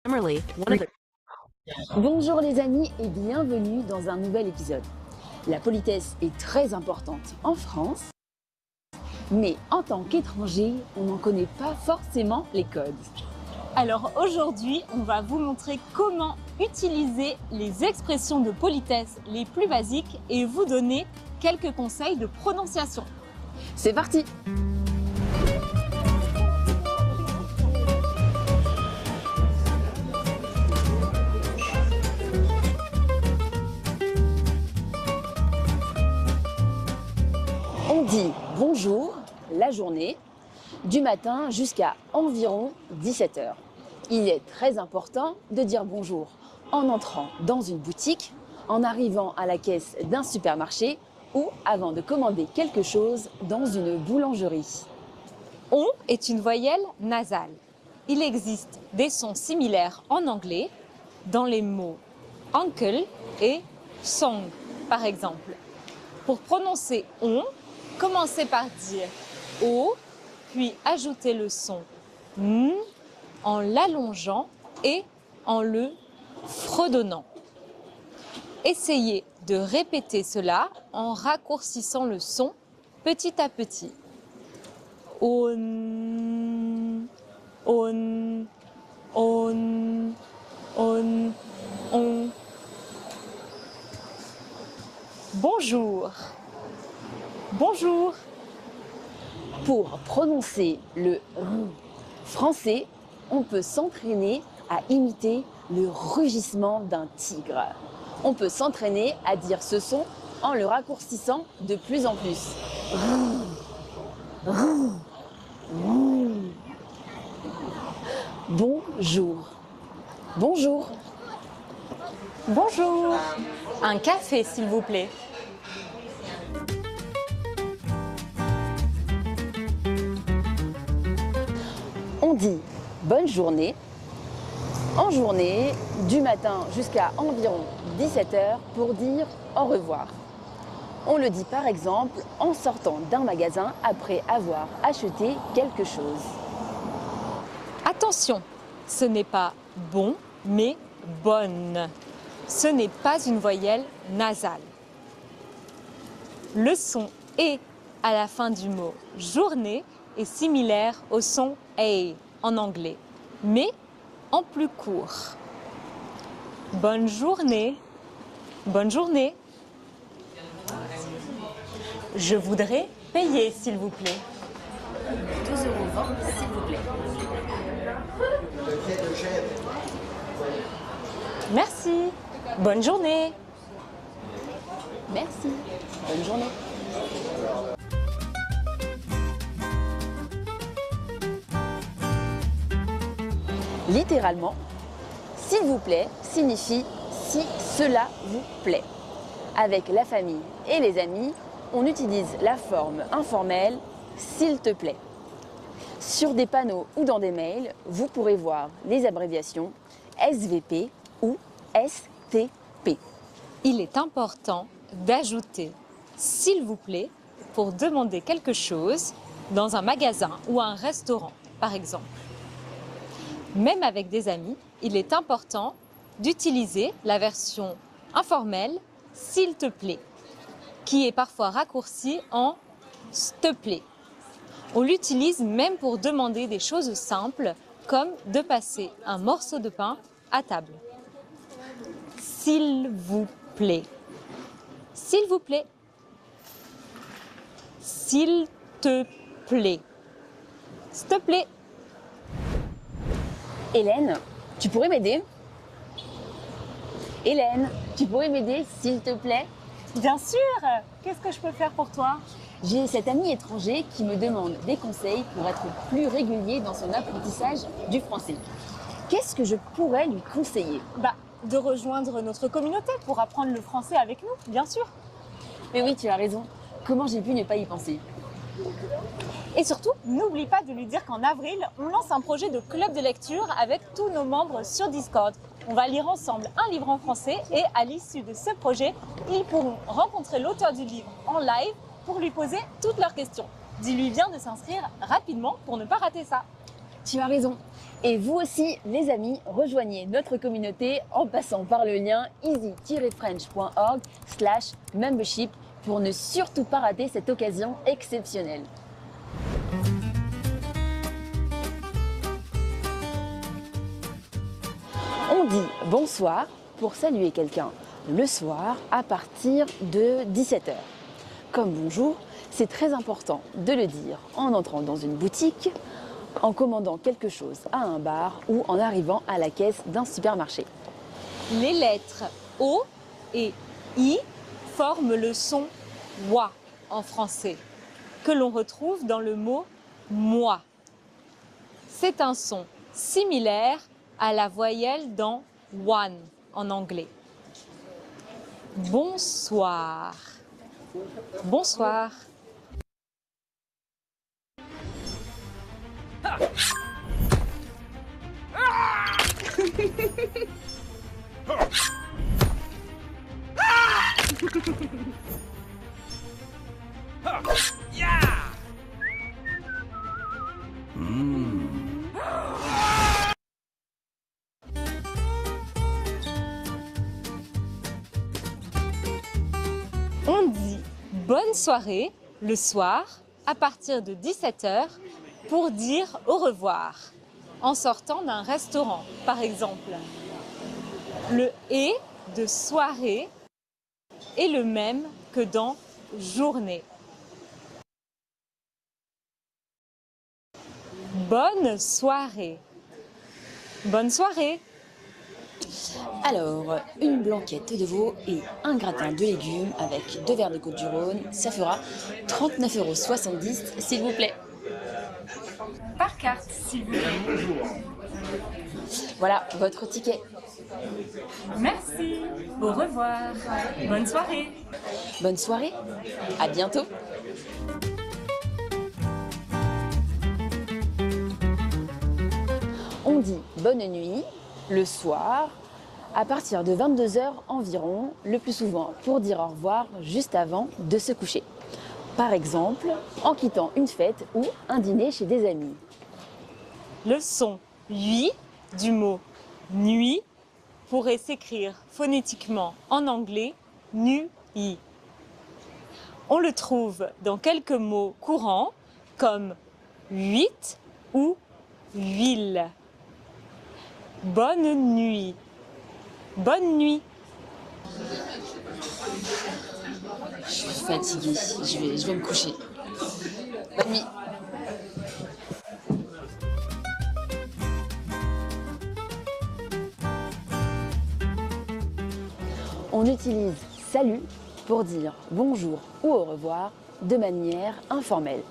Emily, one of the Bonjour les amis et bienvenue dans un nouvel épisode. La politesse est très importante en France, mais en tant qu'étranger, on n'en connaît pas forcément les codes. Alors aujourd'hui, on va vous montrer comment utiliser les expressions de politesse les plus basiques et vous donner quelques conseils de prononciation. C'est parti! On dit bonjour la journée, du matin jusqu'à environ 17 h. Il est très important de dire bonjour en entrant dans une boutique, en arrivant à la caisse d'un supermarché ou avant de commander quelque chose dans une boulangerie. On est une voyelle nasale. Il existe des sons similaires en anglais dans les mots uncle et song, par exemple. Pour prononcer on, commencez par dire O, puis ajoutez le son N en l'allongeant et en le fredonnant. Essayez de répéter cela en raccourcissant le son petit à petit. On, on, on, on. Bonjour. Bonjour. Pour prononcer le R français, on peut s'entraîner à imiter le rugissement d'un tigre. On peut s'entraîner à dire ce son en le raccourcissant de plus en plus. Bonjour. Bonjour. Bonjour. Un café, s'il vous plaît. On dit bonne journée en journée, du matin jusqu'à environ 17 h pour dire au revoir. On le dit par exemple en sortant d'un magasin après avoir acheté quelque chose. Attention, ce n'est pas bon, mais bonne. Ce n'est pas une voyelle nasale. Le son « et » à la fin du mot « journée » est similaire au son « a » en anglais, mais en plus court. Bonne journée. Bonne journée. Je voudrais payer, s'il vous plaît. 2,20 € s'il vous plaît. Merci. Bonne journée. Merci. Bonne journée. Littéralement, s'il vous plaît signifie si cela vous plaît. Avec la famille et les amis, on utilise la forme informelle s'il te plaît. Sur des panneaux ou dans des mails, vous pourrez voir les abréviations SVP ou STP. Il est important d'ajouter « s'il vous plaît » pour demander quelque chose dans un magasin ou un restaurant, par exemple. Même avec des amis, il est important d'utiliser la version informelle « s'il te plaît » qui est parfois raccourcie en « s'te plaît ». On l'utilise même pour demander des choses simples comme de passer un morceau de pain à table. S'il vous plaît. S'il vous plaît. S'il te plaît. S'il te plaît. Hélène, tu pourrais m'aider? Hélène, tu pourrais m'aider s'il te plaît? Bien sûr. Qu'est-ce que je peux faire pour toi? J'ai cet ami étranger qui me demande des conseils pour être plus régulier dans son apprentissage du français. Qu'est-ce que je pourrais lui conseiller? De rejoindre notre communauté pour apprendre le français avec nous, bien sûr. Mais oui, tu as raison. Comment j'ai pu ne pas y penser? Et surtout, n'oublie pas de lui dire qu'en avril, on lance un projet de club de lecture avec tous nos membres sur Discord. On va lire ensemble un livre en français et à l'issue de ce projet, ils pourront rencontrer l'auteur du livre en live pour lui poser toutes leurs questions. Dis-lui bien de s'inscrire rapidement pour ne pas rater ça. Tu as raison. Et vous aussi, les amis, rejoignez notre communauté en passant par le lien easy-french.org/membership pour ne surtout pas rater cette occasion exceptionnelle. On dit bonsoir pour saluer quelqu'un le soir à partir de 17 heures. Comme bonjour, c'est très important de le dire en entrant dans une boutique, en commandant quelque chose à un bar ou en arrivant à la caisse d'un supermarché. Les lettres O et I forment le son wa en français, que l'on retrouve dans le mot moi. C'est un son similaire à la voyelle dans one en anglais. Bonsoir. Bonsoir. On dit bonne soirée le soir à partir de 17 h pour dire au revoir en sortant d'un restaurant, par exemple. Le « et » de soirée est le même que dans journée. Bonne soirée. Bonne soirée. Alors, une blanquette de veau et un gratin de légumes avec 2 verres de Côte du Rhône, ça fera 39,70 € s'il vous plaît. Par carte, s'il vous plaît. Voilà votre ticket. Merci. Au revoir. Bonne soirée. Bonne soirée, à bientôt. On dit bonne nuit le soir à partir de 22 h environ, le plus souvent pour dire au revoir juste avant de se coucher. Par exemple, en quittant une fête ou un dîner chez des amis. Le son « ui » du mot « nuit » pourrait s'écrire phonétiquement en anglais « nu-i ». On le trouve dans quelques mots courants comme « huit » ou « huile ». Bonne nuit. Bonne nuit. Je suis fatiguée, je vais me coucher. Bonne nuit. On utilise salut pour dire bonjour ou au revoir de manière informelle.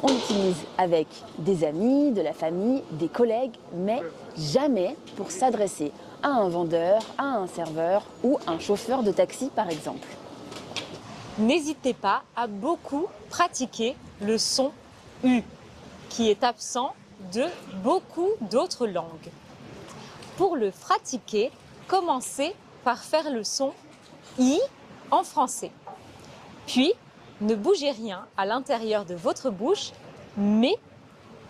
On l'utilise avec des amis, de la famille, des collègues, mais jamais pour s'adresser à un vendeur, à un serveur ou un chauffeur de taxi par exemple. N'hésitez pas à beaucoup pratiquer le son U, qui est absent de beaucoup d'autres langues. Pour le pratiquer, commencez par faire le son I en français. Puis, ne bougez rien à l'intérieur de votre bouche, mais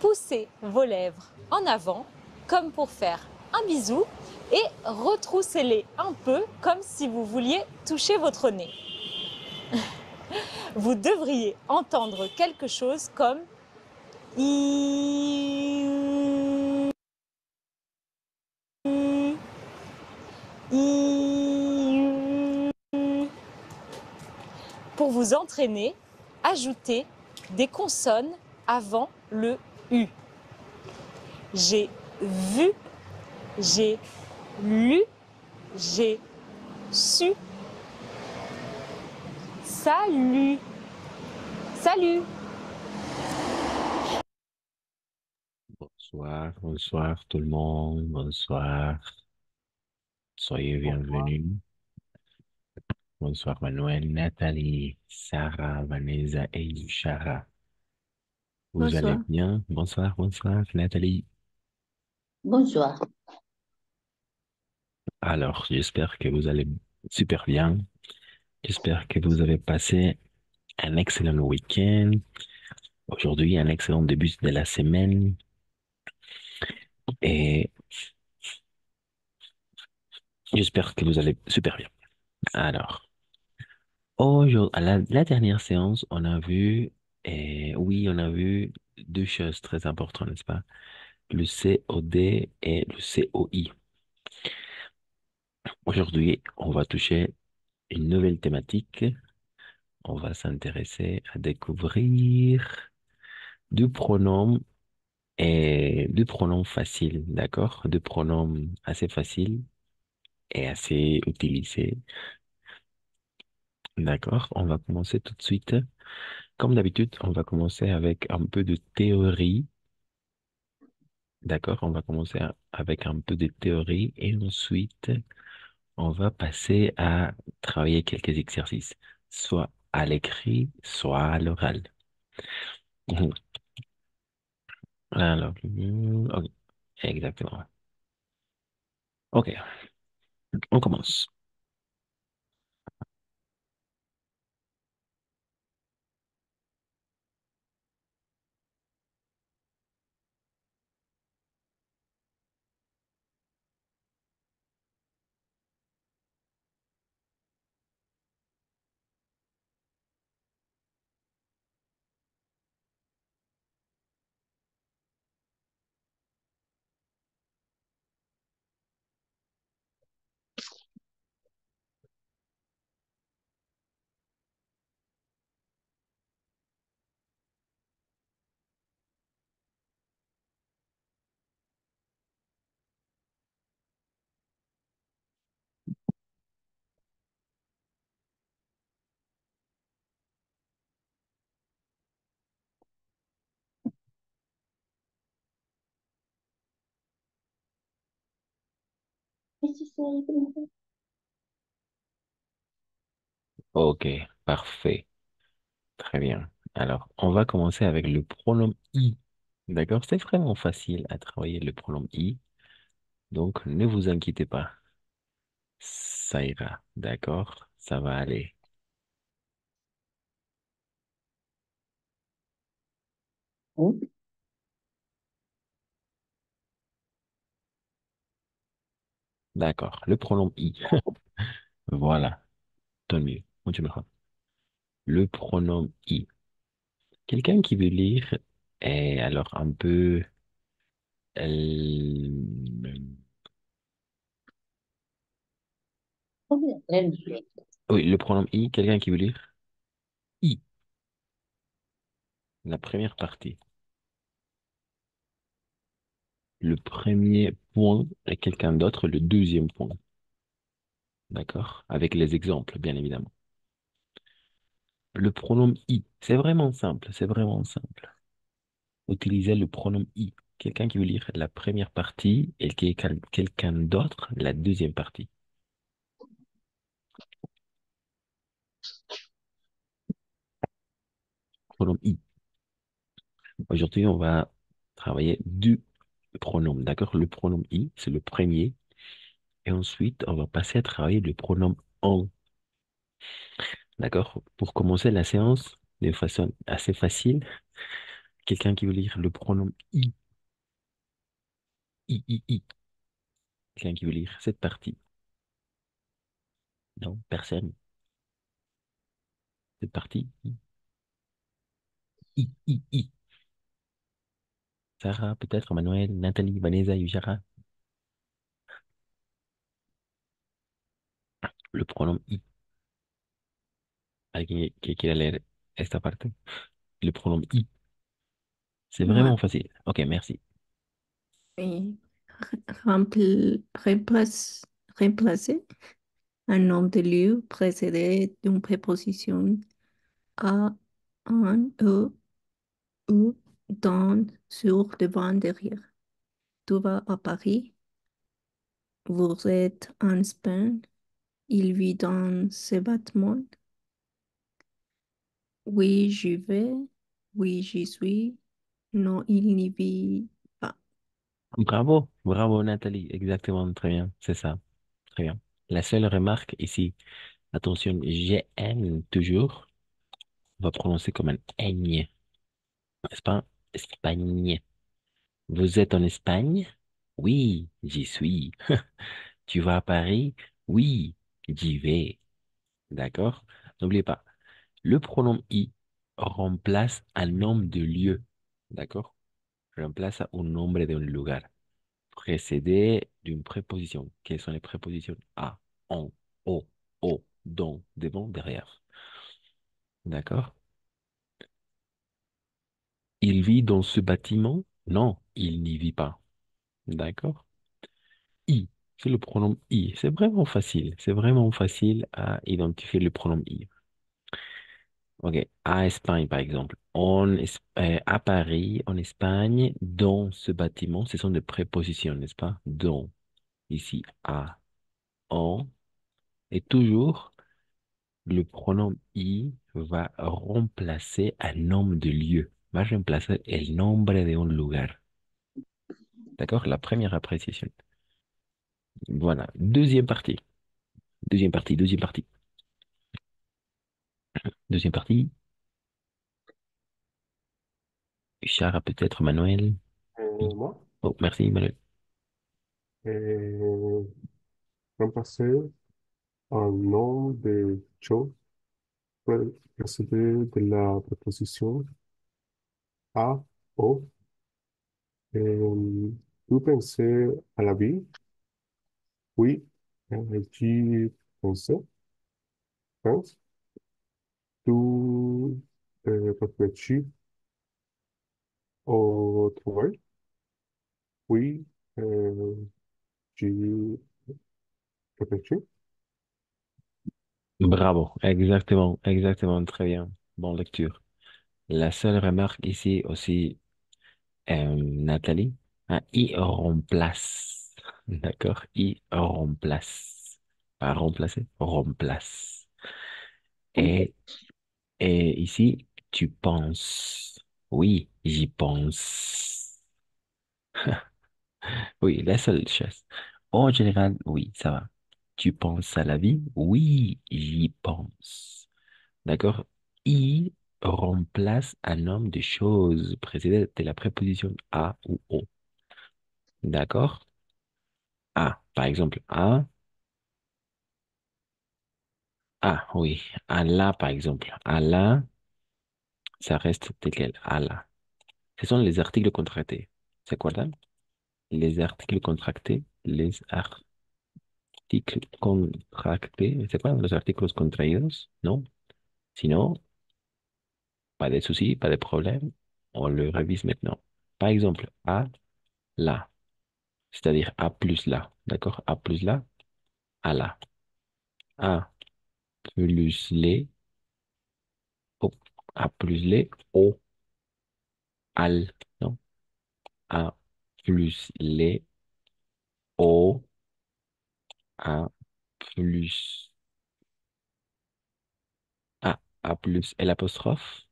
poussez vos lèvres en avant, comme pour faire un bisou, et retroussez-les un peu, comme si vous vouliez toucher votre nez. Vous devriez entendre quelque chose comme I. Pour vous entraîner, ajoutez des consonnes avant le U. J'ai vu, j'ai lu, j'ai su. Salut. Salut. Bonsoir, bonsoir tout le monde, bonsoir. Soyez bienvenus. Bonsoir Manuel, Nathalie, Sarah, Vanessa et Yushara. Vous allez Bonsoir. bien? Bonsoir, bonsoir Nathalie. Bonsoir. Alors, j'espère que vous allez super bien. J'espère que vous avez passé un excellent week-end. Aujourd'hui, un excellent début de la semaine. Et j'espère que vous allez super bien. Alors, aujourd'hui, à la dernière séance, on a vu, oui, on a vu deux choses très importantes, n'est-ce pas? Le COD et le COI. Aujourd'hui, on va toucher une nouvelle thématique. On va s'intéresser à découvrir deux pronoms et deux pronoms faciles, d'accord? Deux pronoms assez faciles et assez utilisés, d'accord? On va commencer tout de suite. Comme d'habitude, on va commencer avec un peu de théorie, d'accord? On va commencer avec un peu de théorie et ensuite, on va passer à travailler quelques exercices, soit à l'écrit, soit à l'oral. Alors, ok, exactement. Ok, on commence. Ok, parfait. Très bien. Alors, on va commencer avec le pronom I. D'accord? C'est vraiment facile à travailler le pronom I. Donc, ne vous inquiétez pas. Ça ira. D'accord? Ça va aller. Oui. D'accord. Le pronom I. Voilà. Tant mieux. Continuera. Le pronom I. Quelqu'un qui veut lire est alors un peu... Oui, le pronom I. Quelqu'un qui veut lire I. La première partie. Le premier point et quelqu'un d'autre, le deuxième point. D'accord? Avec les exemples, bien évidemment. Le pronom I, c'est vraiment simple, c'est vraiment simple. Utilisez le pronom I. Quelqu'un qui veut lire la première partie et quelqu'un d'autre la deuxième partie. Pronom I. Aujourd'hui, on va travailler deux pronoms. D'accord? Le pronom I, c'est le premier. Et ensuite, on va passer à travailler le pronom en. D'accord? Pour commencer la séance de façon assez facile, quelqu'un qui veut lire le pronom I, I. Quelqu'un qui veut lire cette partie. Non, personne. Cette partie. I. Sarah, peut-être, Manuel, Nathalie, Vanessa, Yushara. Le pronom I. ¿Alguien que quiera leer esta parte? Le pronom I. C'est Moi, vraiment facile. Ok, merci. oui. Remplacer un nom de lieu précédé d'une préposition à un ou dans, sur, devant, derrière. Tu vas à Paris, vous êtes en Espagne, il vit dans ce bâtiment. Oui, j'y vais. Oui, j'y suis. Non, il n'y vit pas. Bravo, bravo Nathalie. Exactement, très bien. C'est ça. Très bien. La seule remarque ici, attention, GN toujours, on va prononcer comme un ñ. N'est-ce pas? Espagne. Vous êtes en Espagne? Oui, j'y suis. Tu vas à Paris? Oui, j'y vais. D'accord? N'oubliez pas, le pronom i remplace un nombre de lieux. D'accord? Remplace un nombre de un lugar. Précédé d'une préposition. Quelles sont les prépositions? A, en, au, dans, devant, derrière. D'accord? Il vit dans ce bâtiment? Non, il n'y vit pas. D'accord? I, c'est le pronom i. C'est vraiment facile. C'est vraiment facile à identifier le pronom i. Ok, à Espagne, par exemple. À Paris, en Espagne, dans ce bâtiment, ce sont des prépositions, n'est-ce pas? Dans, ici, à, en, et toujours, le pronom i va remplacer un nombre de lieux. Va remplacer el nombre de un lugar. D'accord? La première appréciation. Voilà. Deuxième partie. Deuxième partie, deuxième partie. Deuxième partie. Chara, peut-être, Manuel. Oui. Moi, Oh, merci, Manuel. euh, remplacer un nom de choses précédé de la préposition à, au. Euh, ¿Tú pensé à la vie? Oui, j'y pensé. Pense. ¿Tú réfléchis au travail? Oui, euh, j'y réfléchis. Bravo. Exactement, exactement. Très bien. Bonne lecture. La seule remarque ici aussi, Nathalie, il remplace. D'accord? Il remplace. Pas remplacer, remplace. Et, et ici, tu penses. Oui, j'y pense. Oui, la seule chose. En général, oui, ça va. Tu penses à la vie? Oui, j'y pense. D'accord? I remplace un nombre de choses précédées de la préposition à ou au. D'accord? À, par exemple, oui. À la, par exemple. À la, ça reste tel quel. À la. Ce sont les articles contractés. ¿Se acuerdan? Les articles contractés. Les articles contractés. ¿Se acuerdan de los artículos contraídos? ¿No? Si no, pas de souci, pas de problème. On le révise maintenant. Par exemple, à la. C'est-à-dire à plus la. D'accord? À plus la, à la. À plus les, au. À plus les, au, al. Non? À plus les, au, à plus, à plus l'apostrophe,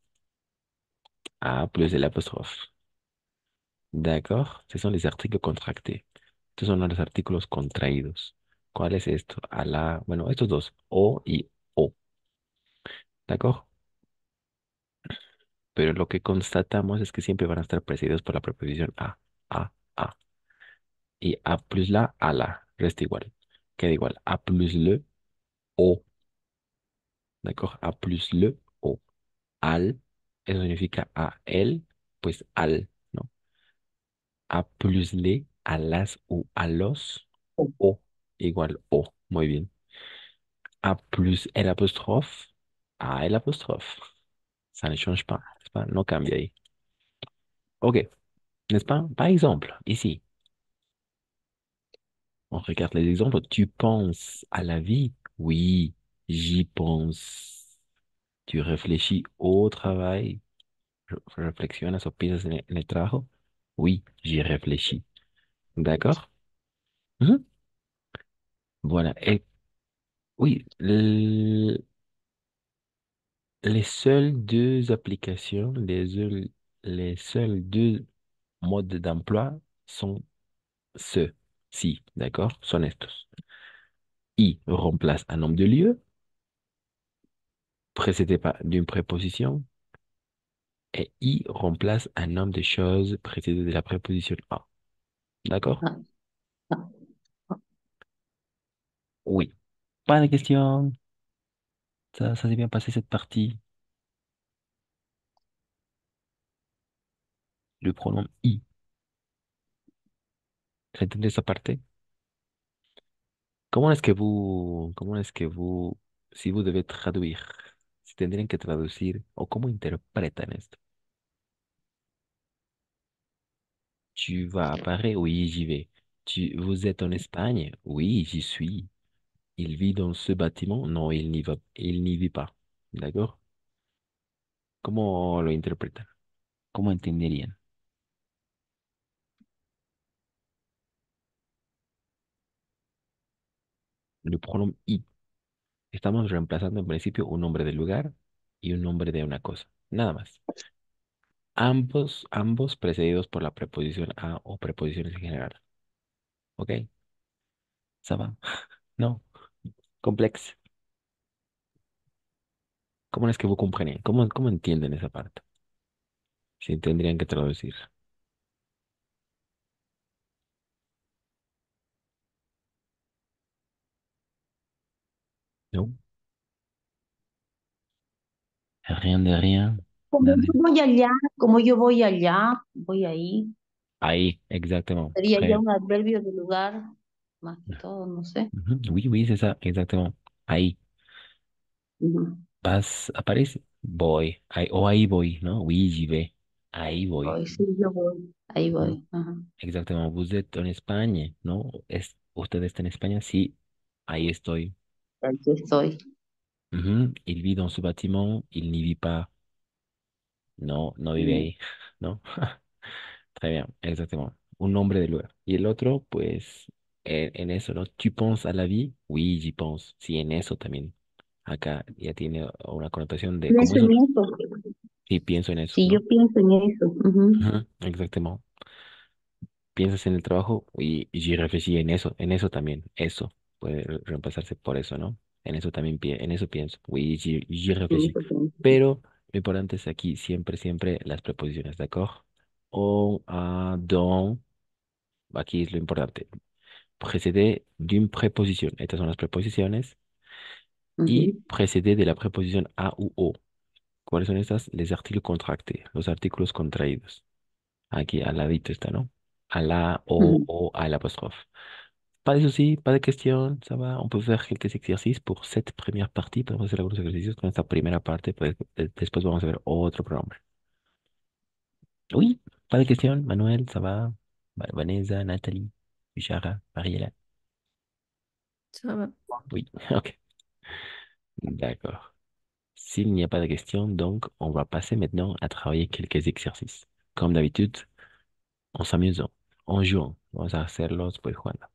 à plus l'apostrophe. D'accord? Ce sont les articles contractés. Estos son los artículos contraídos. ¿Cuál es esto? A la, bueno, estos dos, o y o. ¿D'accord? Pero lo que constatamos es que siempre van a estar precedidos por la preposición a. Y a plus la, a la, resta igual. Queda igual. A plus le, o. ¿D'accord? A plus le, o. Al, eso significa a él, pues al, ¿no? A plus le, a las o a los, o. Igual o. Muy bien. A plus el apostrophe, a el apostrophe. Ça ne change pas, n'est-ce pas? No cambia ahí. Ok, n'est-ce pas? Par exemple, ici. On regarde les exemples. Tu penses à la vie? Oui, j'y pense. Tu réfléchis au travail? ¿Reflexionas o piensas en el trabajo? Oui, j'y réfléchis. D'accord? Mhm. Voilà. Et oui, les seules deux applications, les seuls deux modes d'emploi sont ceux-ci. D'accord? Sont estos. I remplace un nombre de lieux précédé d'une préposition. Et I remplace un nombre de choses précédé de la préposition à. D'accord? Oui. Pas de question. Ça s'est bien passé cette partie. Le pronom I. ¿Entendés esa parte? Cómo es que vous, si vous devez traduire, si tendrían que traducir, o cómo interpretan esto? Tu vas à Paris? Oui, j'y vais. Vous êtes en Espagne? Oui, j'y suis. Il vit dans ce bâtiment? Non, il n'y vit pas. ¿D'accord? ¿Cómo lo interpretan? ¿Cómo entenderían? Le pronom I. Estamos reemplazando en principio un nombre del lugar y un nombre de una cosa. Nada más. Ambos precedidos por la preposición a o preposiciones en general. ¿Ok? ¿Ça va? No. Complex. ¿Cómo es que vos comprenden? ¿Cómo entienden esa parte? Si tendrían que traducir. ¿No? Rien de rien. Como Nada. yo voy allá, como yo voy allá, voy ahí. Ahí, exactement. Sería Très ya bien. un adverbio de lugar, más que todo, no sé. Mhm. Oui, oui, c'est ça, exactement. Ahí. Ujú. Vas a París, voy. Ahí, o ahí voy, ¿no? Oui, j'y vais. Ahí voy. Voy, sí, yo voy, ahí Ujú. voy. Ajá. Exactement. Vous êtes en España, ¿no? ¿Usted está en España? Sí, ahí estoy. Aquí estoy. Ujú. Il vit dans ce bâtiment, il n'y vit pas. No, no vive Mm. ahí, ¿no? Très bien, exactement. Un nombre de lugar. Y el otro, pues, en eso, ¿no? ¿Tu penses à la vie? Oui, j'y pense. Sí, en eso también. Acá ya tiene una connotación de como Pienso eso. en eso. Sí, pienso en eso, Sí, yo ¿no? pienso en eso. Ujú. Ujú. Exactement. Piensas en el trabajo y j'y réfléchis en eso también. Eso puede reemplazarse por eso, ¿no? En eso también, en eso pienso. Oui, j'y En réfléchis. eso pienso. Pero lo importante es aquí siempre las preposiciones, ¿d'accord? On, a, dans, aquí es lo importante. Précédé d'une préposition. Estas son las preposiciones. Y Ujú. précédé de la preposición a u o. ¿Cuáles son estas? Les articles contractés, los artículos contraídos. Aquí al ladito está, ¿no? A la, Ujú. o, à l'apostrophe. Pas de souci, pas de question, ça va. On peut faire quelques exercices pour cette première partie. Podemos hacer algunos ejercicios con esta primera parte, pues después vamos a ver otro pronombre. Oui, pas de question, Manuel, ça va. Vanessa, Nathalie, Bishara, Mariela. Ça va. Oui, ok, d'accord. S'il n'y a pas de question, donc on va passer maintenant à travailler quelques exercices. Comme d'habitude, en s'amusant, en jouant. Vamos a hacerlos pues jugando.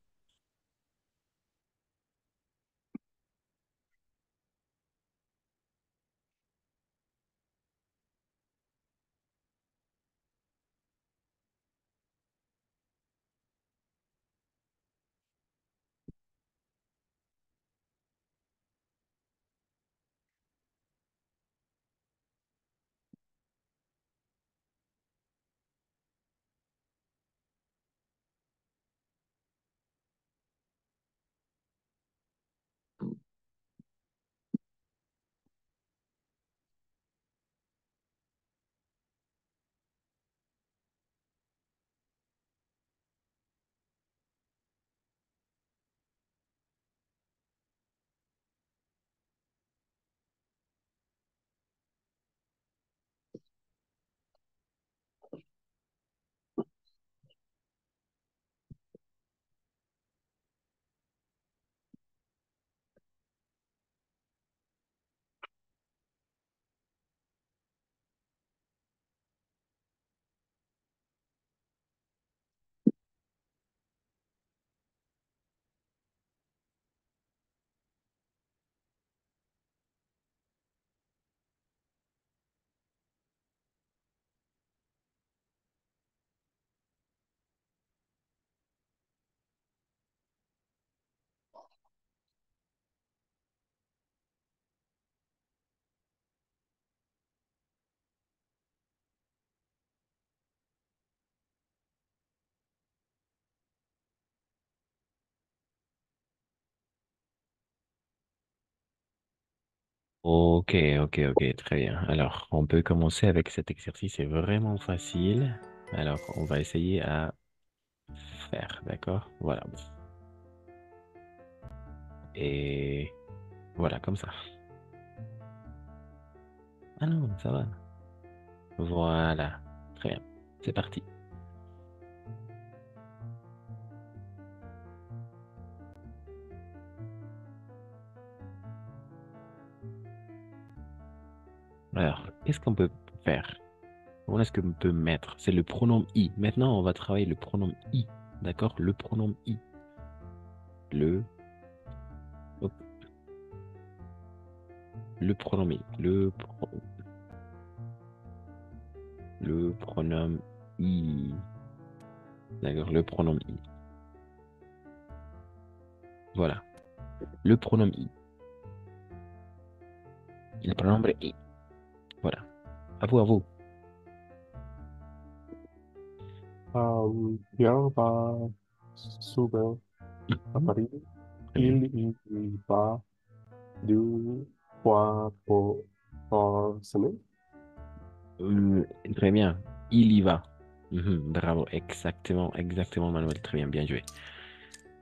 Ok, ok, ok, très bien. Alors, on peut commencer avec cet exercice, c'est vraiment facile. Alors, on va essayer à faire, d'accord? Voilà. Et voilà, comme ça. Ah non, ça va. Voilà. Très bien. C'est parti. Alors, qu'est-ce qu'on peut faire? Où est-ce qu'on peut mettre? C'est le pronom i. Maintenant, on va travailler le pronom i. D'accord? Le pronom i. Le, hop, le pronom i. Le pronom i. D'accord? Le pronom i. Voilà. Le pronom i. Le pronombre i. Voilà. À vous, à vous. Pierre va souvent à Mhm. Paris. Très bien. Il y va deux fois par semaine. Très bien. Il y va. Mhm, bravo. Exactement, exactement, Manuel. Très bien, bien joué.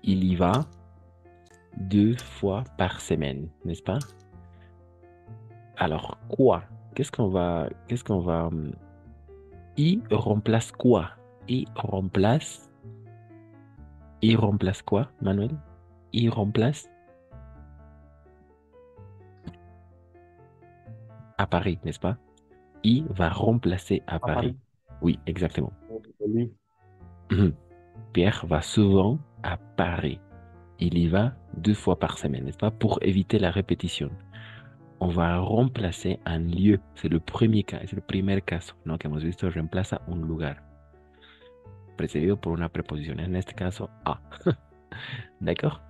Il y va 2 fois par semaine, n'est-ce pas? Alors, quoi? I remplace quoi? I remplace, I remplace quoi, Manuel? I remplace à Paris, n'est-ce pas? I va remplacer à À Paris. Paris. Oui, exactement. Le Mhm. Pierre va souvent à Paris. Il y va 2 fois par semaine, n'est-ce pas? Pour éviter la répétition. On va remplacer un lieu. C'est le premier cas, es el primer caso, ¿no? Que hemos visto, reemplaza un lugar, precedido por una preposición, en este caso a. D'accord?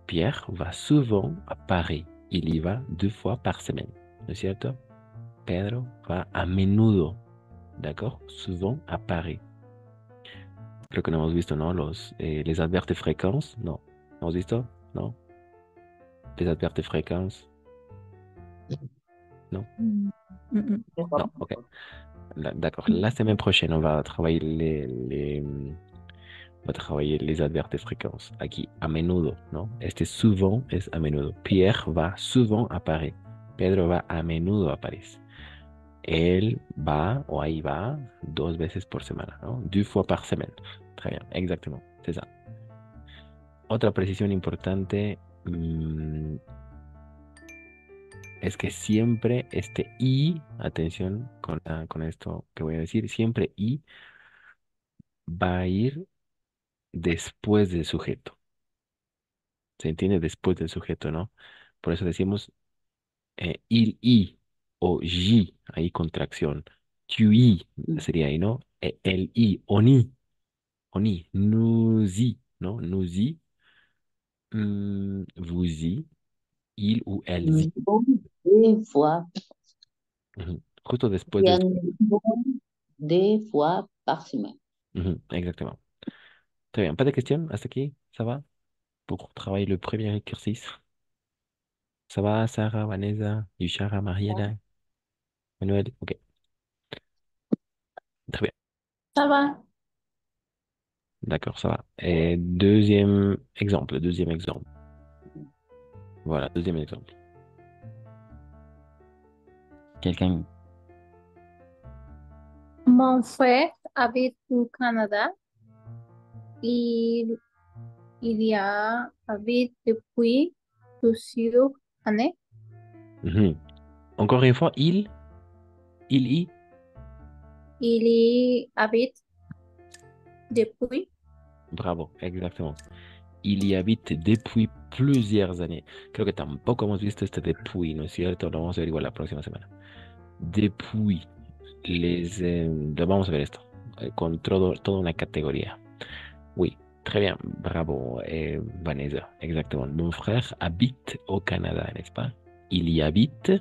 Pierre va souvent à Paris. Il y va 2 fois par semaine, ¿no es cierto? Pedro va a menudo, d'accord? Souvent à Paris. Creo que no hemos visto, ¿no? Les adverbes de fréquence, no. ¿Hemos visto? No. Les adverbes de fréquence, no. Mm, mm, mm. Non, ok. D'accord. La semaine prochaine, on va travailler on va travailler les adverbes de fréquence. Aquí, a menudo, ¿no? Este souvent es a menudo. Pierre va souvent à Paris. Pedro va a menudo a París. Él va o ahí va 2 veces por semana, ¿no? 2 fois par semaine. Très bien, exactement. C'est ça. Otra precisión importante es que siempre este i, atención con esto que voy a decir, siempre i va a ir después del sujeto. ¿Se entiende? Después del sujeto, ¿no? Por eso decimos il, i o j, ahí contracción. Tu i sería ahí, ¿no? El i, oni, nous y, ¿no? Nous y, vous y, il ou elles y. Vont deux fois, Ujú. Justo después del... viennent deux fois par semaine. Ujú, exactement. Très bien. Pas de questions hasta aquí? Ça va? Pour travailler le premier exercice. Ça va, Sarah, Vanessa, Yushara, Mariana, Manuel? Ok, très bien. Ça va. D'accord, ça va. Et deuxième exemple, deuxième exemple. Voilà, deuxième exemple. Quelqu'un. Mon frère habite au Canada. Il, il y a habite depuis plusieurs années. Mhm. Encore une fois, il y. Il y habite depuis. Bravo, exactement. Il y habite depuis plusieurs années. Creo que tampoco hemos visto este depuis, ¿no es cierto? Lo vamos a ver igual la próxima semana. Depuis. Lo vamos a ver esto. Con toda una categoría. Oui, très bien. Bravo, Vanessa. Exactement. Mon frère habite au Canada, n'est-ce pas? Il y habite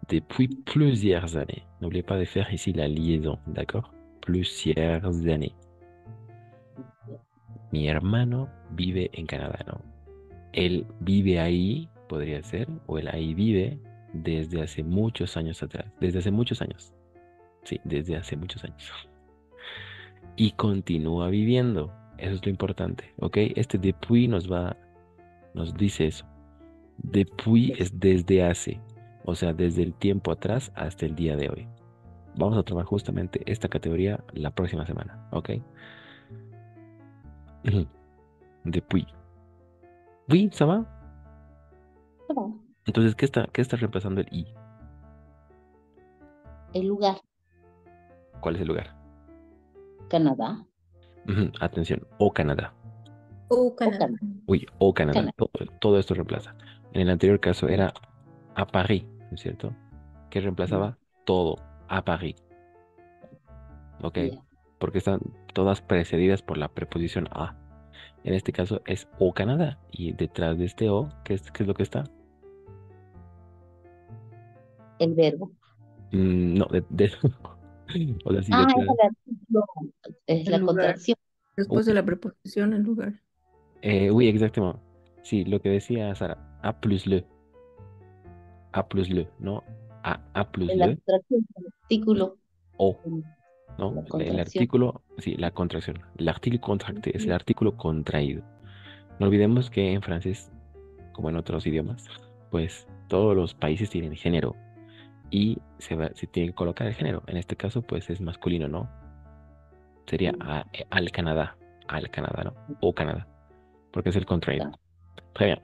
depuis plusieurs années. N'oubliez pas de faire ici la liaison, d'accord? Plusieurs années. Mi hermano vive en Canadá, ¿no? Él vive ahí, podría ser, o él ahí vive desde hace muchos años atrás. Desde hace muchos años. Sí, desde hace muchos años. Y continúa viviendo. Eso es lo importante, ¿ok? Este depuis nos dice eso. Depuis es desde hace, o sea, desde el tiempo atrás hasta el día de hoy. Vamos a trabajar justamente esta categoría la próxima semana, ¿ok? Depuis. Oui, ¿ça va? Ça va. Entonces, ¿qué está reemplazando el i? El lugar, ¿Cuál es el lugar? Canadá Atención, o Canadá. Au o Canada. Canadá. Uy, o Canadá. Canadá. Todo esto reemplaza. En el anterior caso era a París, ¿no es cierto? Que reemplazaba todo, a París, ¿ok? Ya. Porque están todas precedidas por la preposición a. En este caso es o Canadá. Y detrás de este o, ¿qué es lo que está? El verbo. No, o sea, sí, Ah, detrás. es El la lugar. contracción. Después de Uy, la preposición, el lugar. oui, exactement. Sí, lo que decía Sara, a plus le, a plus le, ¿no? A plus Es la le, contracción, el artículo, o, mm, ¿no? la El contracción. artículo, sí, la contracción. L'article contracté es el artículo contraído. No olvidemos que en francés, como en otros idiomas, pues todos los países tienen género y se tiene que colocar el género. En este caso, pues es masculino, ¿no? Sería al Canadá, ¿no? O Canadá, porque es el contraído. Très bien.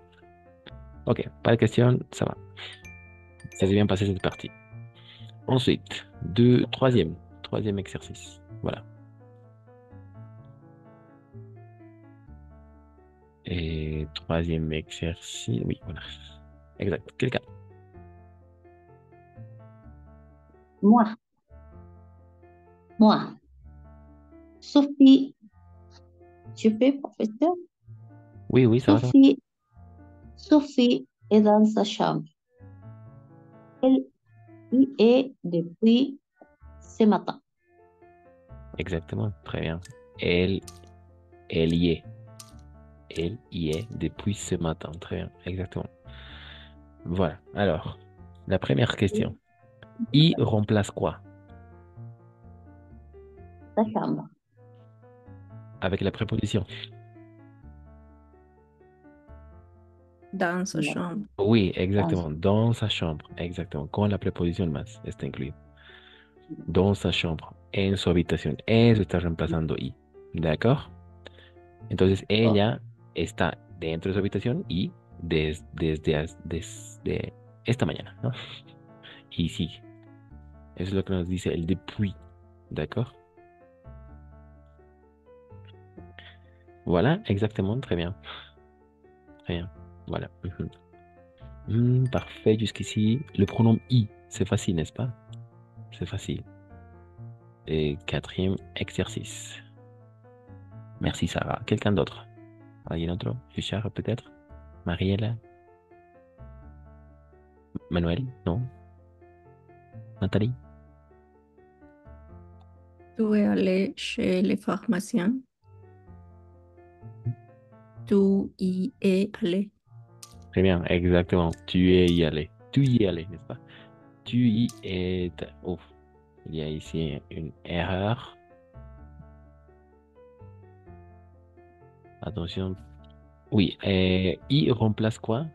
Ok, pas de question, ça va. Ça s'est bien passé cette partie. Ensuite, troisième exercice. Voilà. Et troisième exercice, oui, voilà. Exact. Quelqu'un. Moi, moi. Sophie, tu peux, professeur? Oui, oui, ça va, ça va. Sophie est dans sa chambre. Elle y est depuis ce matin. Exactement, très bien. Elle, elle y est. Elle y est depuis ce matin. Très bien, exactement. Voilà. Alors, la première question. I remplace quoi? Sa chambre. Avec la préposition. Dans sa No, chambre. Oui, dans, exactement. Dans sa chambre. Exactement. Con la preposición más está incluido. Dans sa chambre. En su habitación. Eso está reemplazando I. ¿De acuerdo? Entonces ella está dentro de su habitación y desde esta mañana, ¿no? Y sigue. Eso es lo que nos dice el depuis. ¿De acuerdo? Voilà, exactement. Très bien. Très bien. Voilà. Parfait jusqu'ici. Le pronom I, c'est facile, n'est-ce pas? C'est facile. Et quatrième exercice. Merci Sarah. Quelqu'un d'autre? ¿Alguien otro? Richard peut-être? Mariela? Manuel? Non? Nathalie? Tu es allé chez le pharmacien. Tu y es allé. Très bien, exactement. Tu es y allé. Tu y es allé, n'est-ce pas? Tu y es... Ouf, il y a ici une erreur. Attention. Oui, y remplace quoi?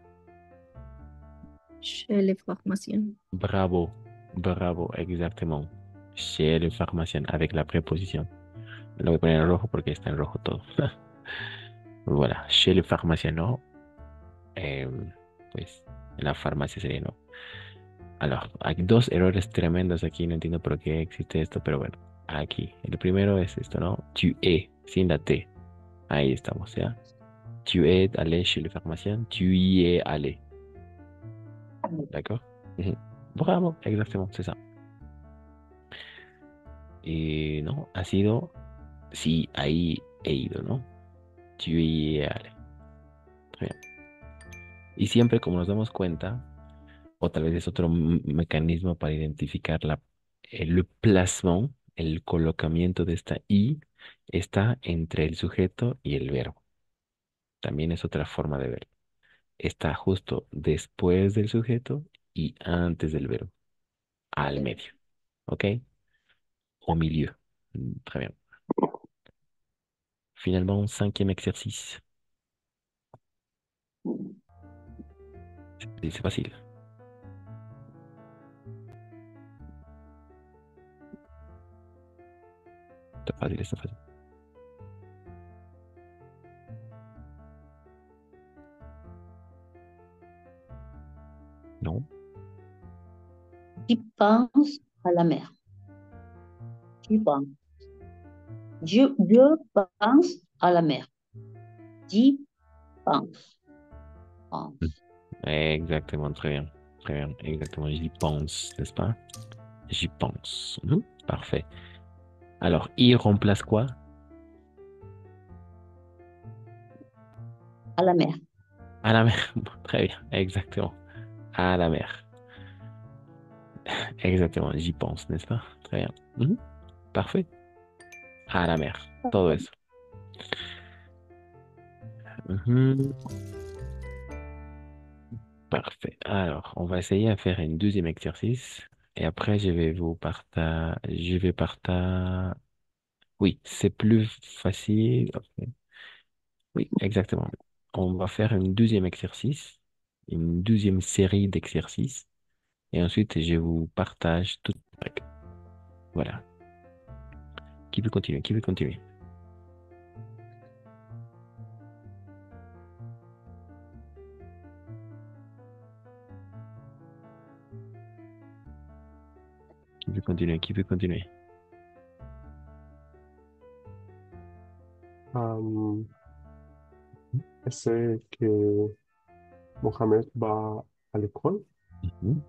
Chez le pharmacien. Bravo, bravo, exactement. Chez le pharmacien, avec la préposition. Lo voy a poner en rojo porque está en rojo todo. Voilà, chez le pharmacien, ¿no? Pues en la farmacia sería, ¿no? Alors, hay dos errores tremendos aquí, no entiendo por qué existe esto, pero bueno, aquí. El primero es esto, ¿no? Tu es, sin la T. Ahí estamos, ¿ya? Tu es allé chez le pharmacien, tu y es allé. D'accord? Ujú. Bravo, exactement, c'est ça. Y no, ha sido, sí, ahí he ido, ¿no? Tu y es allé. Très bien. Y siempre, como nos damos cuenta, o tal vez es otro mecanismo para identificar el placement, el colocamiento de esta I, está entre el sujeto y el verbo. También es otra forma de verlo. Está justo después del sujeto y antes del verbo. Al medio. ¿Ok? Au milieu. Très bien. Finalement, cinquième exercice. C'est facile. C'est facile, c'est facile. Non? Tu penses à la mer. Tu penses. Je pense à la mer. Tu penses. Mm. Pense. Exactement, très bien. Très bien, exactement. J'y pense, n'est-ce pas? J'y pense. Mhm. Parfait. Alors, il remplace quoi? À la mer. À la mer. Très bien, exactement. À la mer. Exactement, j'y pense, n'est-ce pas? Très bien. Mhm. Parfait. À la mer. Todo eso. Mhm. Parfait. Alors, on va essayer à faire un deuxième exercice. Et après, je vais partager. Oui, c'est plus facile. Ok. Oui, exactement. On va faire un deuxième exercice, une deuxième série d'exercices. Et ensuite, je vous partage tout. Voilà. Qui veut continuer? Qui veut continuer? Qui veut continuer? Qui veut continuer? Euh, est-ce que Mohamed va à l'école? Mhm.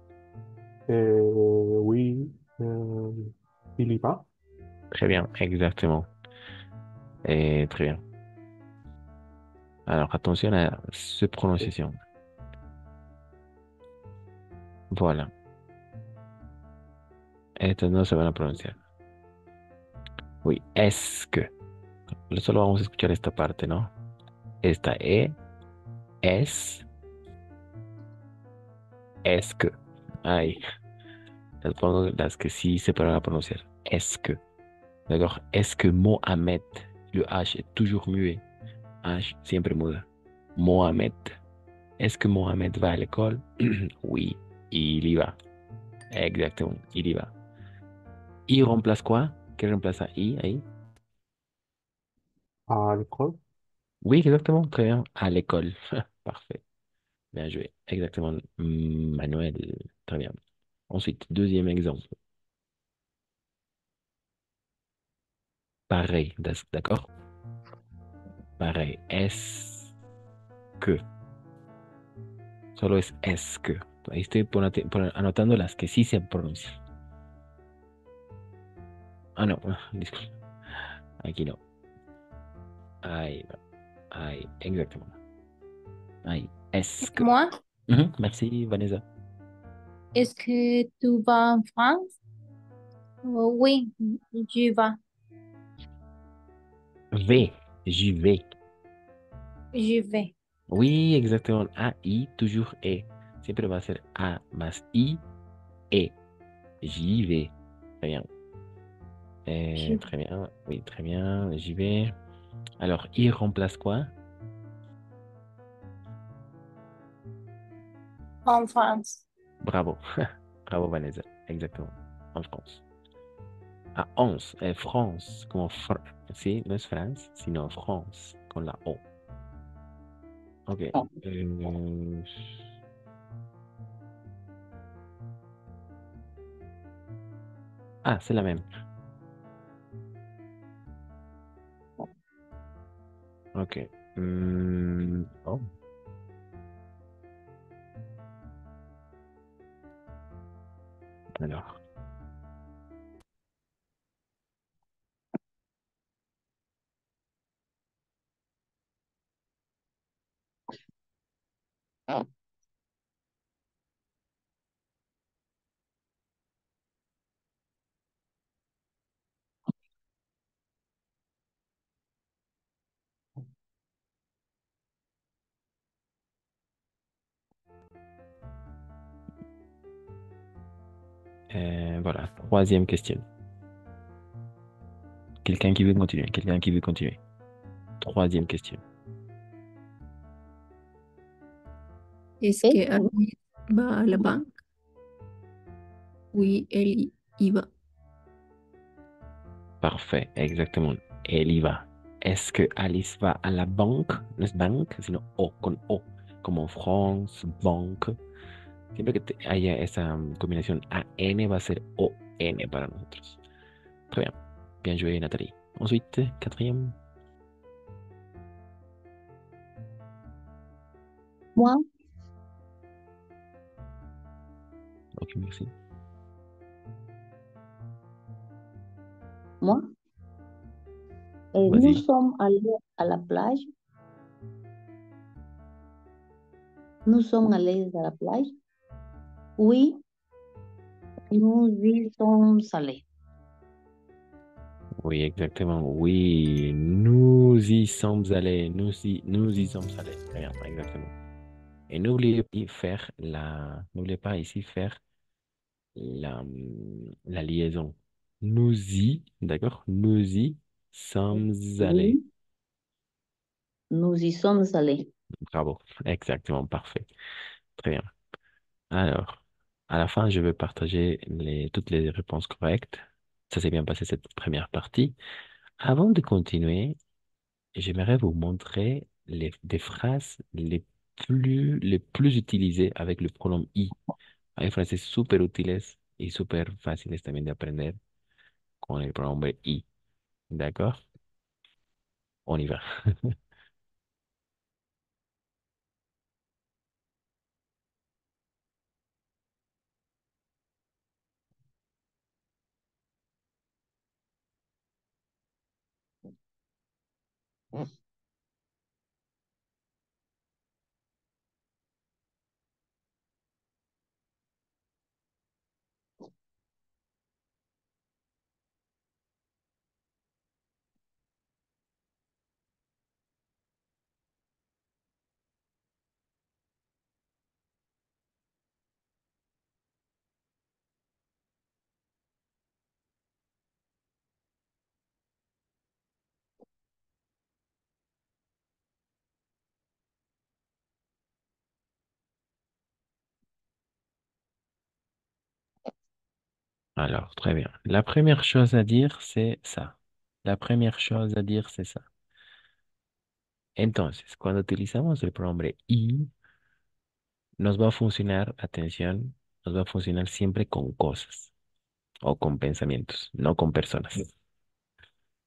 Oui, il y va. Très bien, exactement. Et très bien. Alors, attention à cette prononciation. Voilà. Estas no se van a pronunciar. Oui, es que. Solo vamos a escuchar esta parte, ¿no? Esta es, es que. Ahí. Las pongo las que sí se van a pronunciar. Es que. D'accord? Est-ce que Mohamed, le H est toujours muet? H siempre muda. Mohamed. Est-ce que Mohamed va à l'école? Oui, il y va. Exactement, il y va. ¿Y remplace quoi? ¿Qué reemplaza I ahí? À l'école. Oui, exactement, très bien. À l'école. Parfait. Bien joué. Exactement. Manuel. Très bien. Ensuite, deuxième exemple. Pareil, d'accord? Pareil. Est-ce que. Solo es que. Ahí estoy anotando las que sí se pronuncian. Ah, no. Disculpe. Aquí no. Ahí va. Ahí. Exactement. Ahí. Es que. Moi, Mhm, merci, Vanessa. est-ce que tu vas en France? Oui, je vais. V. J'y vais. Je vais. Oui, exactement. A, I, toujours E. Siempre va a ser A más I, E. J'y vais. Très bien. Je Très bien. Oui, très bien. J'y vais. Alors, I remplace quoi? en France. Bravo. Bravo, Vanessa. Exactement. En France. Ah, 11. France. Como sí, no es France, sino France. Con la O. Ok. Ah, c'est la même. Ok. Oh. Alors. Voilà, troisième question. Quelqu'un qui veut continuer, quelqu'un qui veut continuer. Troisième question. Est-ce Et que Alice va à la banque? Oui, elle y va. Parfait, exactement. Elle y va. Est-ce que Alice va à la banque? No es banque, sino O, con O, como en France, banque. Siempre que haya esa combinación A-N va a ser O-N para nosotros. Très bien. Bien joué, Nathalie. Ensuite, quatrième. moi, Ok, merci. moi, nous Vas-y. sommes allés à la plage. Nous sommes allés à la plage. Oui, nous y sommes allés. Oui, exactement. Oui, nous y sommes allés. Nous y sommes allés. Très bien, exactement. Et n'oubliez pas ici faire la liaison. Nous y, d'accord? Nous y sommes allés. Oui, nous y sommes allés. Bravo. Exactement, parfait. Très bien. Alors, à la fin, je vais partager toutes les réponses correctes. Ça s'est bien passé cette première partie. Avant de continuer, j'aimerais vous montrer des phrases les plus utilisées avec le pronom i. Hay frases súper útiles y súper fáciles también de aprender con el pronombre i. ¿D'accord? On y va. Alors, très bien. La première chose à dire, c'est ça. La première chose à dire, c'est ça. Entonces, cuando utilizamos el pronombre i, nos va a funcionar, atención, nos va a funcionar siempre con cosas o con pensamientos, no con personas.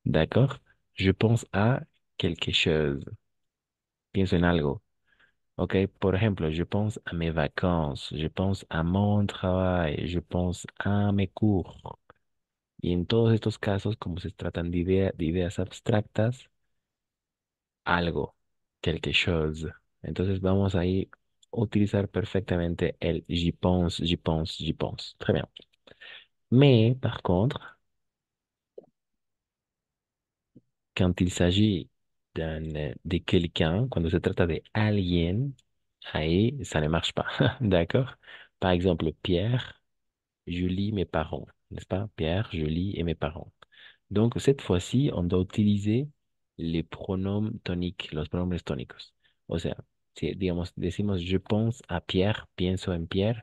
¿D'accord? Je pense à quelque chose. Pienso en algo. Ok, por ejemplo, je pense à mes vacances, je pense à mon travail, je pense à mes cours. Y en todos estos casos, como se tratan de ideas abstractas, algo, quelque chose. Entonces vamos ahí a utilizar perfectamente el j'y pense, j'y pense, j'y pense. Très bien. Mais par contre, quand il s'agit de quelqu'un, cuando se trata de alguien, ahí ça ne marche pas. D'accord? Par exemple, Pierre, je lis mes parents, n'est-ce pas? Pierre, je lis et mes parents. Donc, cette fois-ci, on doit utiliser les pronoms toniques, los pronombres tónicos. O sea, si, digamos, decimos je pense à Pierre, pienso en Pierre,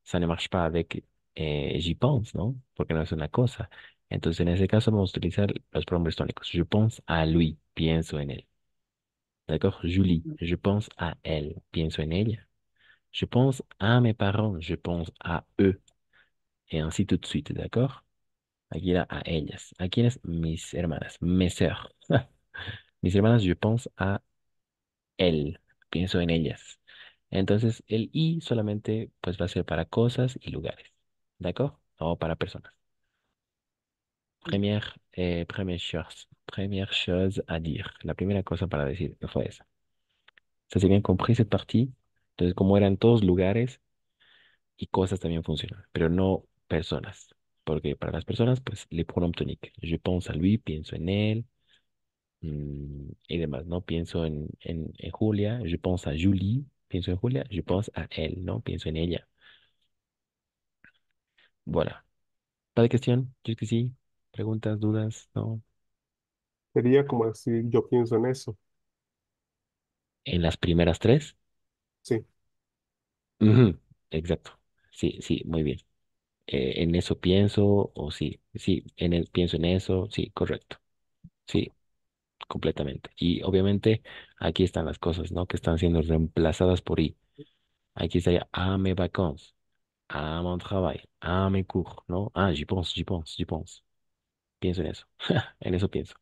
ça ne marche pas avec j'y pense, ¿no? Porque no es una cosa. Entonces, en ese caso, vamos a utilizar los pronombres tónicos. Je pense à lui, pienso en él. D'accord? Julie, je pense à elle, pienso en ella. Je pense à mes parents, je pense à eux. Et ainsi tout de suite, d'accord? Aquí era a ellas. ¿A quiénes? Mis hermanas, mes sœurs. Mis hermanas, je pense à elles, pienso en ellas. Entonces, el i solamente pues va a ser para cosas y lugares, ¿d'accord? O para personas. Première chose à dire. La primera cosa para decir fue esa. ¿Se bien compris cette partie? Entonces, como eran todos lugares y cosas también funcionan, pero no personas. Porque para las personas, pues, le pronom tonique. Je pense à lui, pienso en él, y demás, ¿no? Pienso en Julia, je pense à Julie, pienso en Julia, je pense à elle, ¿no? Pienso en ella. Voilà. ¿Pas de cuestión? Jusqu'ici. ¿Preguntas, dudas? ¿No? Sería como decir, yo pienso en eso. En las primeras tres. Sí. Ujú, exacto. Sí, sí, muy bien. En eso pienso, o sí, sí, pienso en eso, sí, correcto. Sí, completamente. Y obviamente aquí están las cosas, ¿no? Que están siendo reemplazadas por i. Aquí estaría à mes vacances, à mon travail, à mes cours, ¿no? Ah, j'y pense, j'y pense, j'y pense. Pienso en eso. En eso pienso.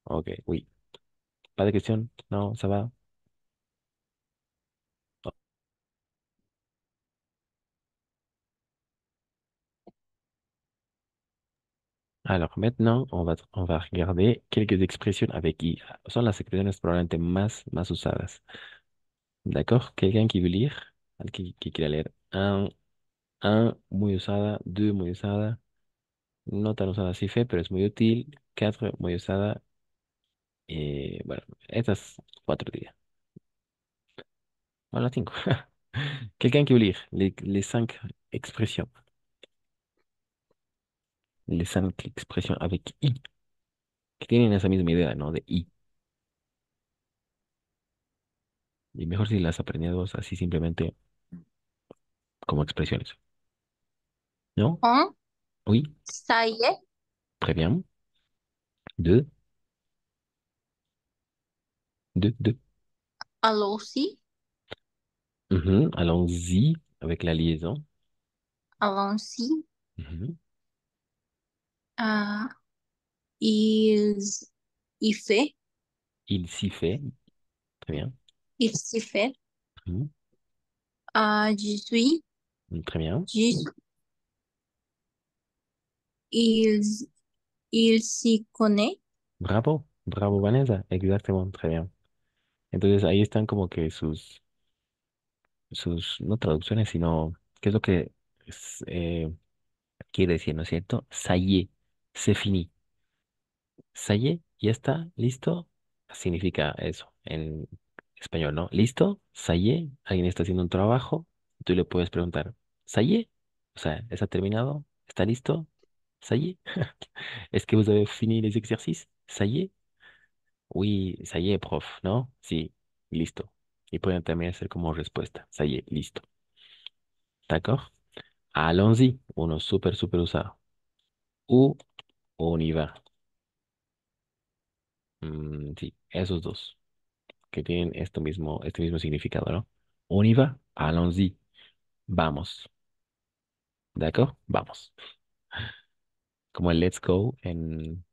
Ok, oui. ¿Pas de cuestión? No, ça va. Alors maintenant, on va regarder quelques expresiones avec i. Son las expresiones probablemente más usadas. ¿D'accord? ¿Quelqu'un qui veut lire? ¿Alguien que quiera leer? Un, muy usada. Deux, muy usada. No tan usada si fe, pero es muy útil. Quatre, muy usada. Bueno, estas cuatro días. Bueno, las cinco. Quelqu'un qui veut lire les cinq expressions. Les cinq expressions avec i. Que tienen esa misma idea, ¿no? De i. Y mejor si las aprendemos así simplemente como expresiones. ¿No? Un, Oui, ça y est, très bien. Deux, deux. allons-y, Mhm, allons-y avec la liaison. allons-y. Mhm. Ah, il, il fait, Il s'y fait. Très bien. il s'y fait. Mhm. Ah, je suis, Très bien. je suis. Il, il s'y connaît. Bravo. Bravo, Vanessa. Exactamente. Très bien. Entonces ahí están como que no traducciones, sino qué es lo que quiere decir, ¿no es cierto? Ça y est. C'est fini. Ça y est. Ya está. ¿Listo? Significa eso en español, ¿no? ¿Listo? Ça y est. Alguien está haciendo un trabajo. Tú le puedes preguntar, ¿ça y est? O sea, ¿está terminado? ¿Está listo? ¿Ça y est? Est-ce que vous avez fini les exercices? ¿Ça y est? Oui, ça y est, prof, ¿no? Sí, listo. Y pueden también hacer como respuesta. Ça y est, listo. ¿D'accord? Allons-y. Uno súper usado. U, on y va. Sí, esos dos que tienen este mismo significado, ¿no? On y va. Allons-y. Vamos. ¿D'accord? Vamos. Como el let's go en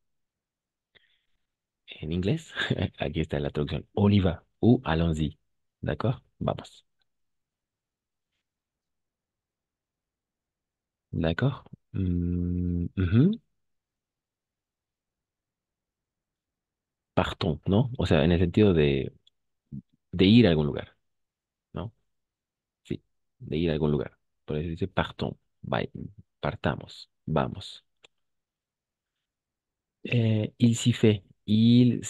inglés. Aquí está la traducción. On y va. U, allons-y. ¿D'accord? Vamos. ¿D'accord? Ujú. Partons, ¿no? O sea, en el sentido de ir a algún lugar, ¿no? Sí, de ir a algún lugar. Por eso dice partons, partamos, vamos. Il s'y fait, il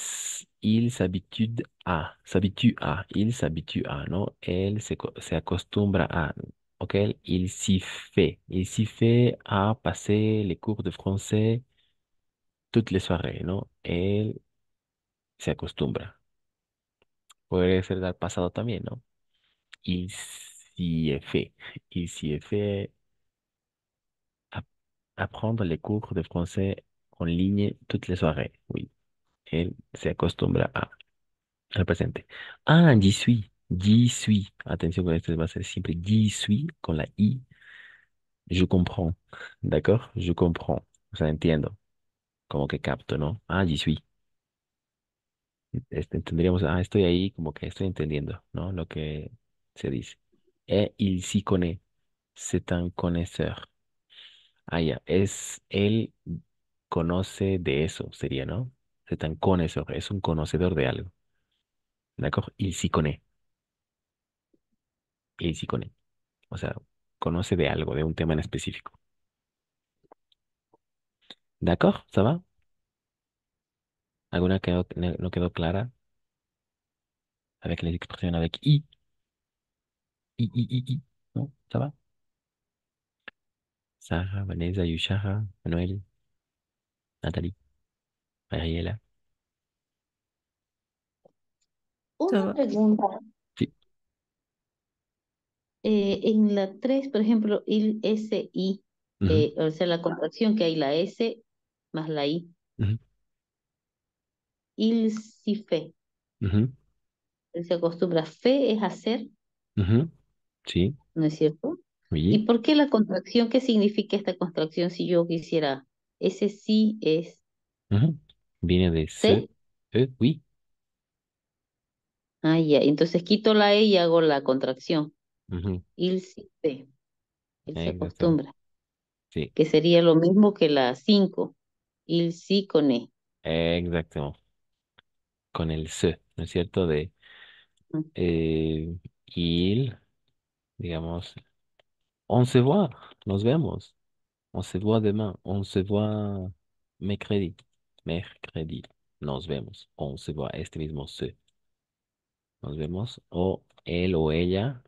s'habitue à, ¿no? Él se acostumbra a, ¿ok? Il s'y fait à passer les cours de français toutes les soirées, ¿no? Él se acostumbra. Podría ser del pasado también, ¿no? Il s'y est fait. Il s'y est fait ap- apprendre les cours de français en ligne toutes les soirées. Oui, él se acostumbra al presente. Ah, j'y suis. J'y suis. Atención con esto, va a ser siempre j'y suis con la I. Je comprends. ¿D'accord? Je comprends. O sea, entiendo. Como que capto, ¿no? Ah, j'y suis. Entenderíamos, estoy ahí, como que estoy entendiendo, ¿no? Lo que se dice. Il s'y connaît. C'est un connaisseur. Ah, ya, él conoce de eso, sería, ¿no? C'est un connaisseur, es un conocedor de algo. ¿D'accord? Il s'y connaît. Il s'y connaît. O sea, conoce de algo, de un tema en específico. ¿D'accord? ¿Ça va? ¿Alguna que no quedó clara? Avec les expressions avec I. I. ¿No? ¿Ça va? Sarah, Vanessa, Yushara, Manuel, Nathalie, Mariela. Ça Una va. pregunta. Sí. En la 3 por ejemplo, il SI, Ujú, o sea, la contracción que hay, la S más la I, ujú, il si fe. ujú, Él se acostumbra, fe es hacer, ujú. Sí, ¿no es cierto? ¿Y oui. por qué la contracción? ¿Qué significa esta contracción si yo quisiera? Ese sí es Ujú. Viene de C. oui. Ah, ya. Entonces quito la E y hago la contracción. Ujú, Il si fe. Él se exacto. acostumbra. Sí, Que sería lo mismo que la 5. Il si con E. exacto. Con el se, ¿no es cierto? De Mm. eh, il, digamos, on se voit, nos vemos. On se voit demain. On se voit mercredi. Mercredi. Nos vemos. On se voit. Este mismo se. Nos vemos. O él o ella.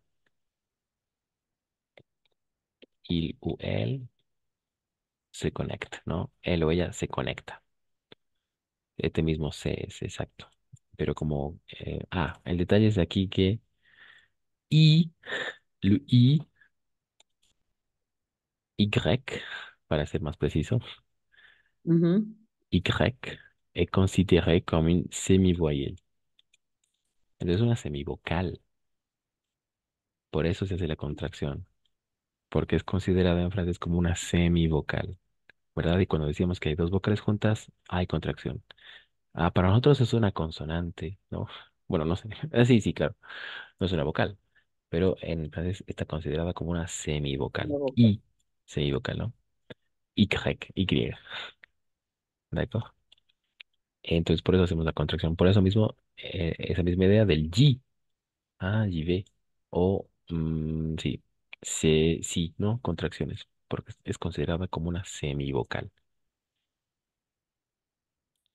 Il o él se conecta, ¿no? Él o ella se conecta. Este mismo se es exacto. Pero como... el detalle es aquí que I, le I, Y, para ser más preciso, Ujú. Y est considéré comme une semi-voyelle. Entonces es una semivocal. Por eso se hace la contracción. Porque es considerada en francés como una semivocal, ¿verdad? Y cuando decíamos que hay dos vocales juntas, hay contracción. Ah, para nosotros es una consonante, ¿no? Bueno, no sé. Sí, sí, claro. No es una vocal. Pero en francés está considerada como una La semivocal. boca. Y, semivocal, ¿no? Y, Y. ¿De acuerdo? Entonces por eso hacemos la contracción. Por eso mismo, esa misma idea del J. Ah, j'y vais. O, sí, sí, ¿no? Contracciones, porque es considerada como una semivocal.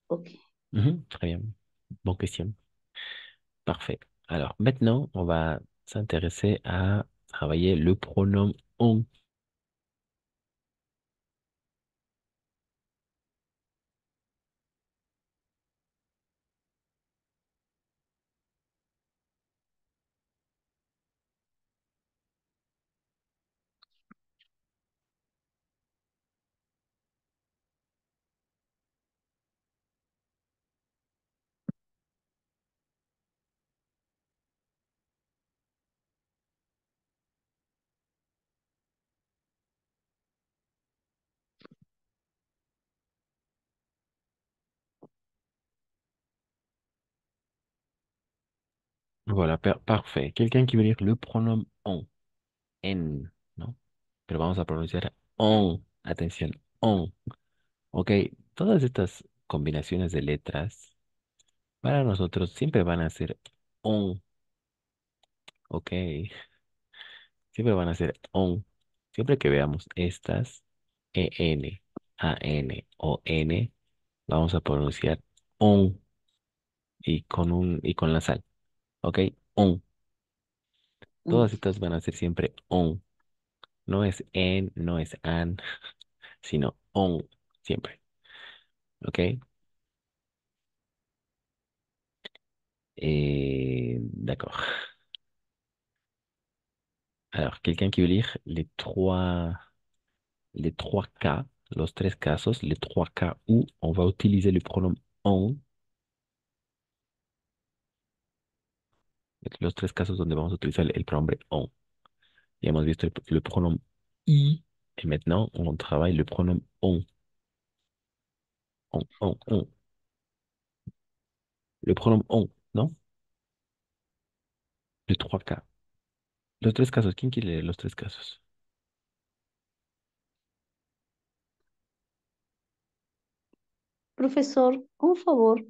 Ok. Mhm, très bien. Bonne question. Parfait. Alors, maintenant, on va s'intéresser à travailler le pronom on. Voilà, parfait. Quelqu'un qui veut lire le pronom on. En, ¿no? Pero vamos a pronunciar on. Atención, on. Ok, todas estas combinaciones de letras para nosotros siempre van a ser on. Ok, siempre van a ser on. Siempre que veamos estas, en, an o n, vamos a pronunciar on y con la sal. Ok, on. Mm. Todas estas van a ser siempre on. No es en, no es an, sino on, siempre. Ok. D'accord. Alors, quelqu'un qui veut lire les trois cas, los tres casos, les trois cas où on va utiliser le pronom on, los tres casos donde vamos a utilizar el pronombre on. Ya hemos visto le pronom I, et maintenant on travaille le pronom on. On. Le pronom on, ¿no? Les trois cas. Los tres casos, ¿quién quiere leer los tres casos? Profesor, un favor,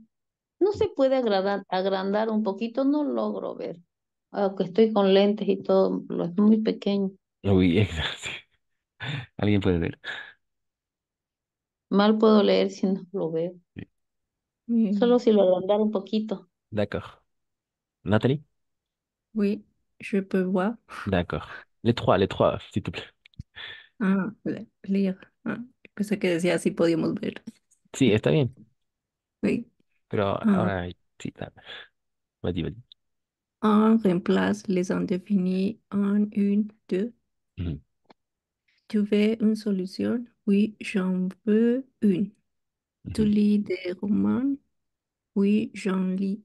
¿no se puede agrandar un poquito? No logro ver. Aunque estoy con lentes y todo, lo es muy pequeño. Uy, exacto. ¿Alguien puede leer? Mal puedo leer si no lo veo. Sí. Solo Oui, si lo agrandara un poquito. D'accord. Nathalie? oui, je peux voir. D'accord. Les trois, s'il te plaît. Ah, leer. Ah, pensé que decía así podíamos ver. Sí, está bien, Oui. pero Ah, ahora sí, dale. Vas-y, vas-y. on remplace les indéfinis en une, deux. Ujú, Tu veux une solution? Oui, j'en veux une. Tu ujú. lis des romans? Oui, j'en lis.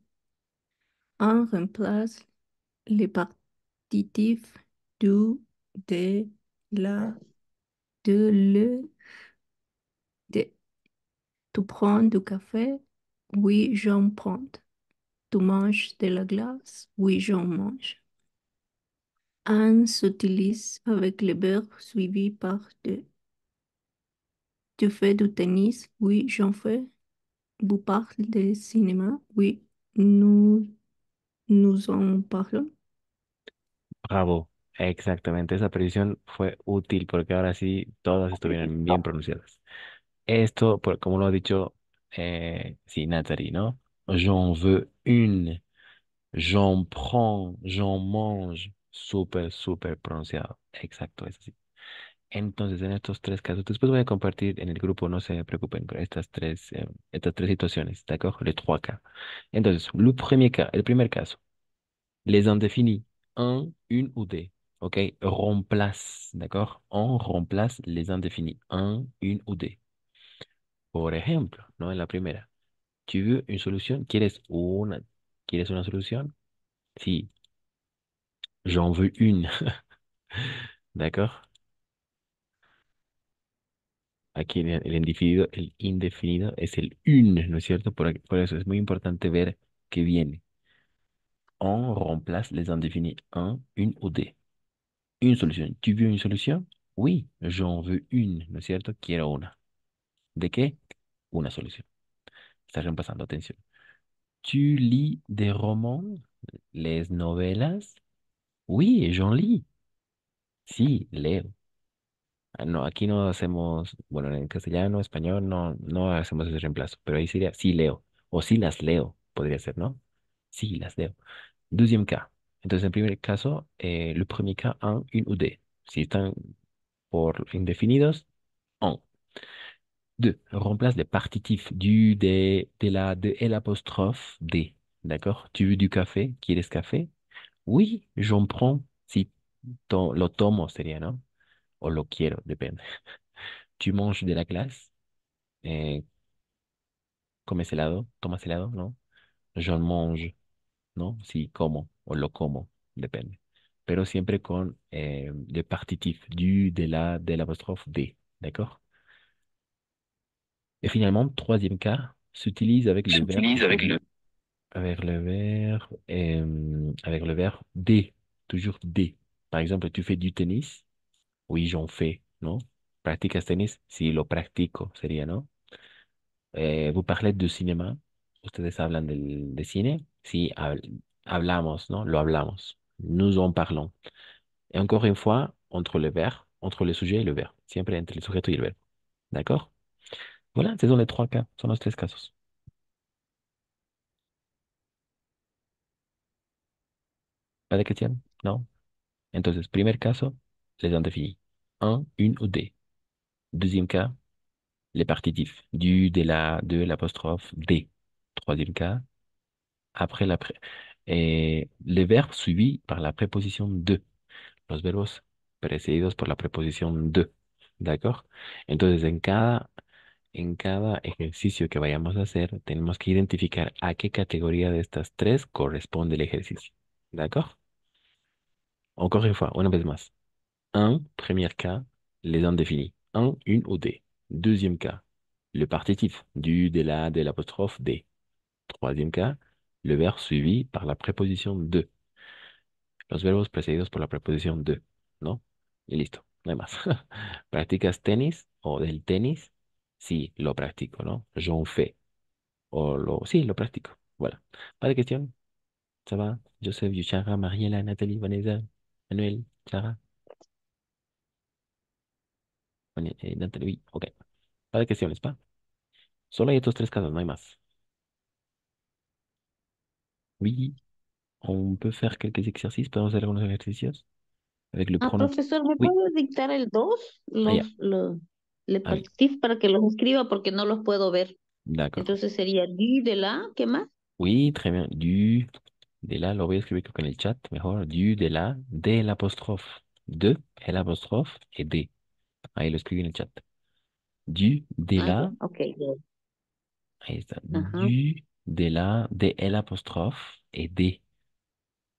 On remplace les partitifs du, de, la, de, le, de. Tu prends du café? Oui, j'en prends. Tu manges de la glace? Oui, j'en mange. Un s'utilise avec le verbe suivi par de. Tu fais du tennis? Oui, j'en fais. Vous parlez de cinéma? Oui, nous, nous en parlons. Bravo, exactamente. Esa precisión fue útil porque ahora sí todas estuvieron bien pronunciadas. Esto, como lo ha dicho, sí, Nathalie, ¿no? J'en veux une, j'en prends, j'en mange. Súper, súper pronunciado. Exacto, es así. Entonces, en estos tres casos, después voy a compartir en el grupo, no se preocupen, con estas tres situaciones, ¿d'accord? Les trois cas. Entonces, el primer caso, les indéfinis, un, une ou des, ¿ok? Remplace, ¿d'accord? On remplace les indéfinis, un, une ou des. Por ejemplo, ¿no? En la primera, tu veux une solution? ¿Quieres una solución? Sí, j'en veux une, ¿d'accord? Aquí el indefinido es el une, ¿no es cierto? Por eso es muy importante ver qué viene. On remplace les indéfinis un, une ou des. Une solución. ¿Tu veux une solution? Oui, j'en veux une, ¿no es cierto? Quiero una. ¿De qué? Una solución. Estás reemplazando, atención. ¿Tu lis des romans? ¿Les novelas? Oui, j'en lis. Sí, leo. Ah, no, aquí no hacemos, bueno, en castellano, español, no hacemos ese reemplazo, pero ahí sería sí leo, o sí las leo, podría ser, ¿no? Sí, las leo. Deuxième cas. Entonces, en primer caso, le premier cas, un, une ou des. Si están por indefinidos, un. Deux, remplace les partitifs du, de la, de el apostrophe, des. D'accord? Tu veux du café? ¿Quieres café? Oui, j'en prends. Si lo tomo sería, ¿no? O lo quiero, depende. Tu manges de la glace, eh, comes helado, tomas helado, ¿no? J'en mange, ¿no? Sí, como o lo como, depende. Pero siempre con le partitif du, de la, de l'apostrophe des, d'accord? Et finalement, troisième cas, s'utilise avec le verbe, S'utilise avec le... avec le verbe des, toujours des. Par exemple, tu fais du tennis, oui, j'en fais, ¿no? ¿Practicas tenis? Sí, lo practico, sería, ¿no? Vous parlez de cinéma. ¿Ustedes hablan de cine? Sí, hablamos, ¿no? Lo hablamos. Nous en parlons. Et encore une fois, entre le verbe, entre le sujet et le verbe. Siempre entre el sujeto y el verbo. ¿D'accord? Voilà, ce sont les trois cas. Son los tres casos. ¿Pas de question? Non? Entonces, primer caso, les indéfinis. Un, une ou des. Deuxième cas, les partitifs. Du, de la, de, l'apostrophe, des. Troisième cas, après les verbes suivis par la préposition de. Los verbos precedidos por la preposición de. ¿De acuerdo? Entonces, en cada ejercicio que vayamos a hacer, tenemos que identificar a qué categoría de estas tres corresponde el ejercicio. ¿De acuerdo? Encore une fois, una vez más. Un, premier cas, les indéfinis. Un, une ou des. Deuxième cas, le partitif du, de la, de l'apostrophe des. Troisième cas, le verbe suivi par la préposition de. Los verbos precedidos por la preposición de, ¿no? Y listo, no hay más. ¿Practicas tenis o del tenis? Sí, lo practico, ¿no? J'en fais. Sí, lo practico. Voilà. Pas de question. Ça va? Joseph, Yushara, Mariela, Nathalie, Vanessa, Manuel, Sarah, Nathalie, oui, ok. Pas de questiones, pas. Solo hay estos tres casos, no hay más. Oui, on peut faire quelques exercices, podemos hacer algunos ejercicios. Avec le Ah, pronom. profesor, ¿me Oui, puede dictar el 2 allá. le Ah oui, partitif para que los escriba porque no los puedo ver? d'accord. Entonces sería du de la, ¿qué más? Oui, très bien. Du, de la, lo voy a escribir creo que en el chat, mejor. Du, de l'apostrophe. De, el apostrophe et de. Ahí lo escribí en el chat. Du, de Ah, ya, la, ok. Ya. ahí está. Ajá, Du, de el apostrophe et de.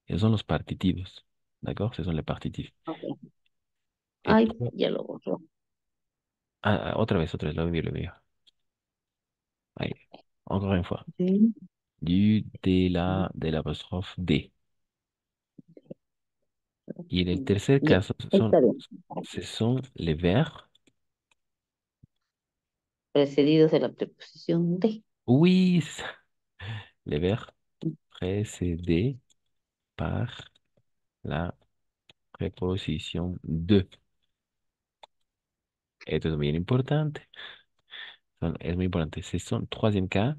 Esos son los partitivos. D'accord? Ce sont les partitifs. ok. Et Ay, trois. ya lo borró. Otra vez, lo envío. Ahí. Encore une fois. Sí. Du, de l'apostrophe de. Y en el tercer Ya, caso, está bien. ce sont les verbes. Precedidos de la preposición de. Oui, c'est ça. Les verbes précédés par la préposition de. Esto es muy importante. Es muy importante. Troisième cas,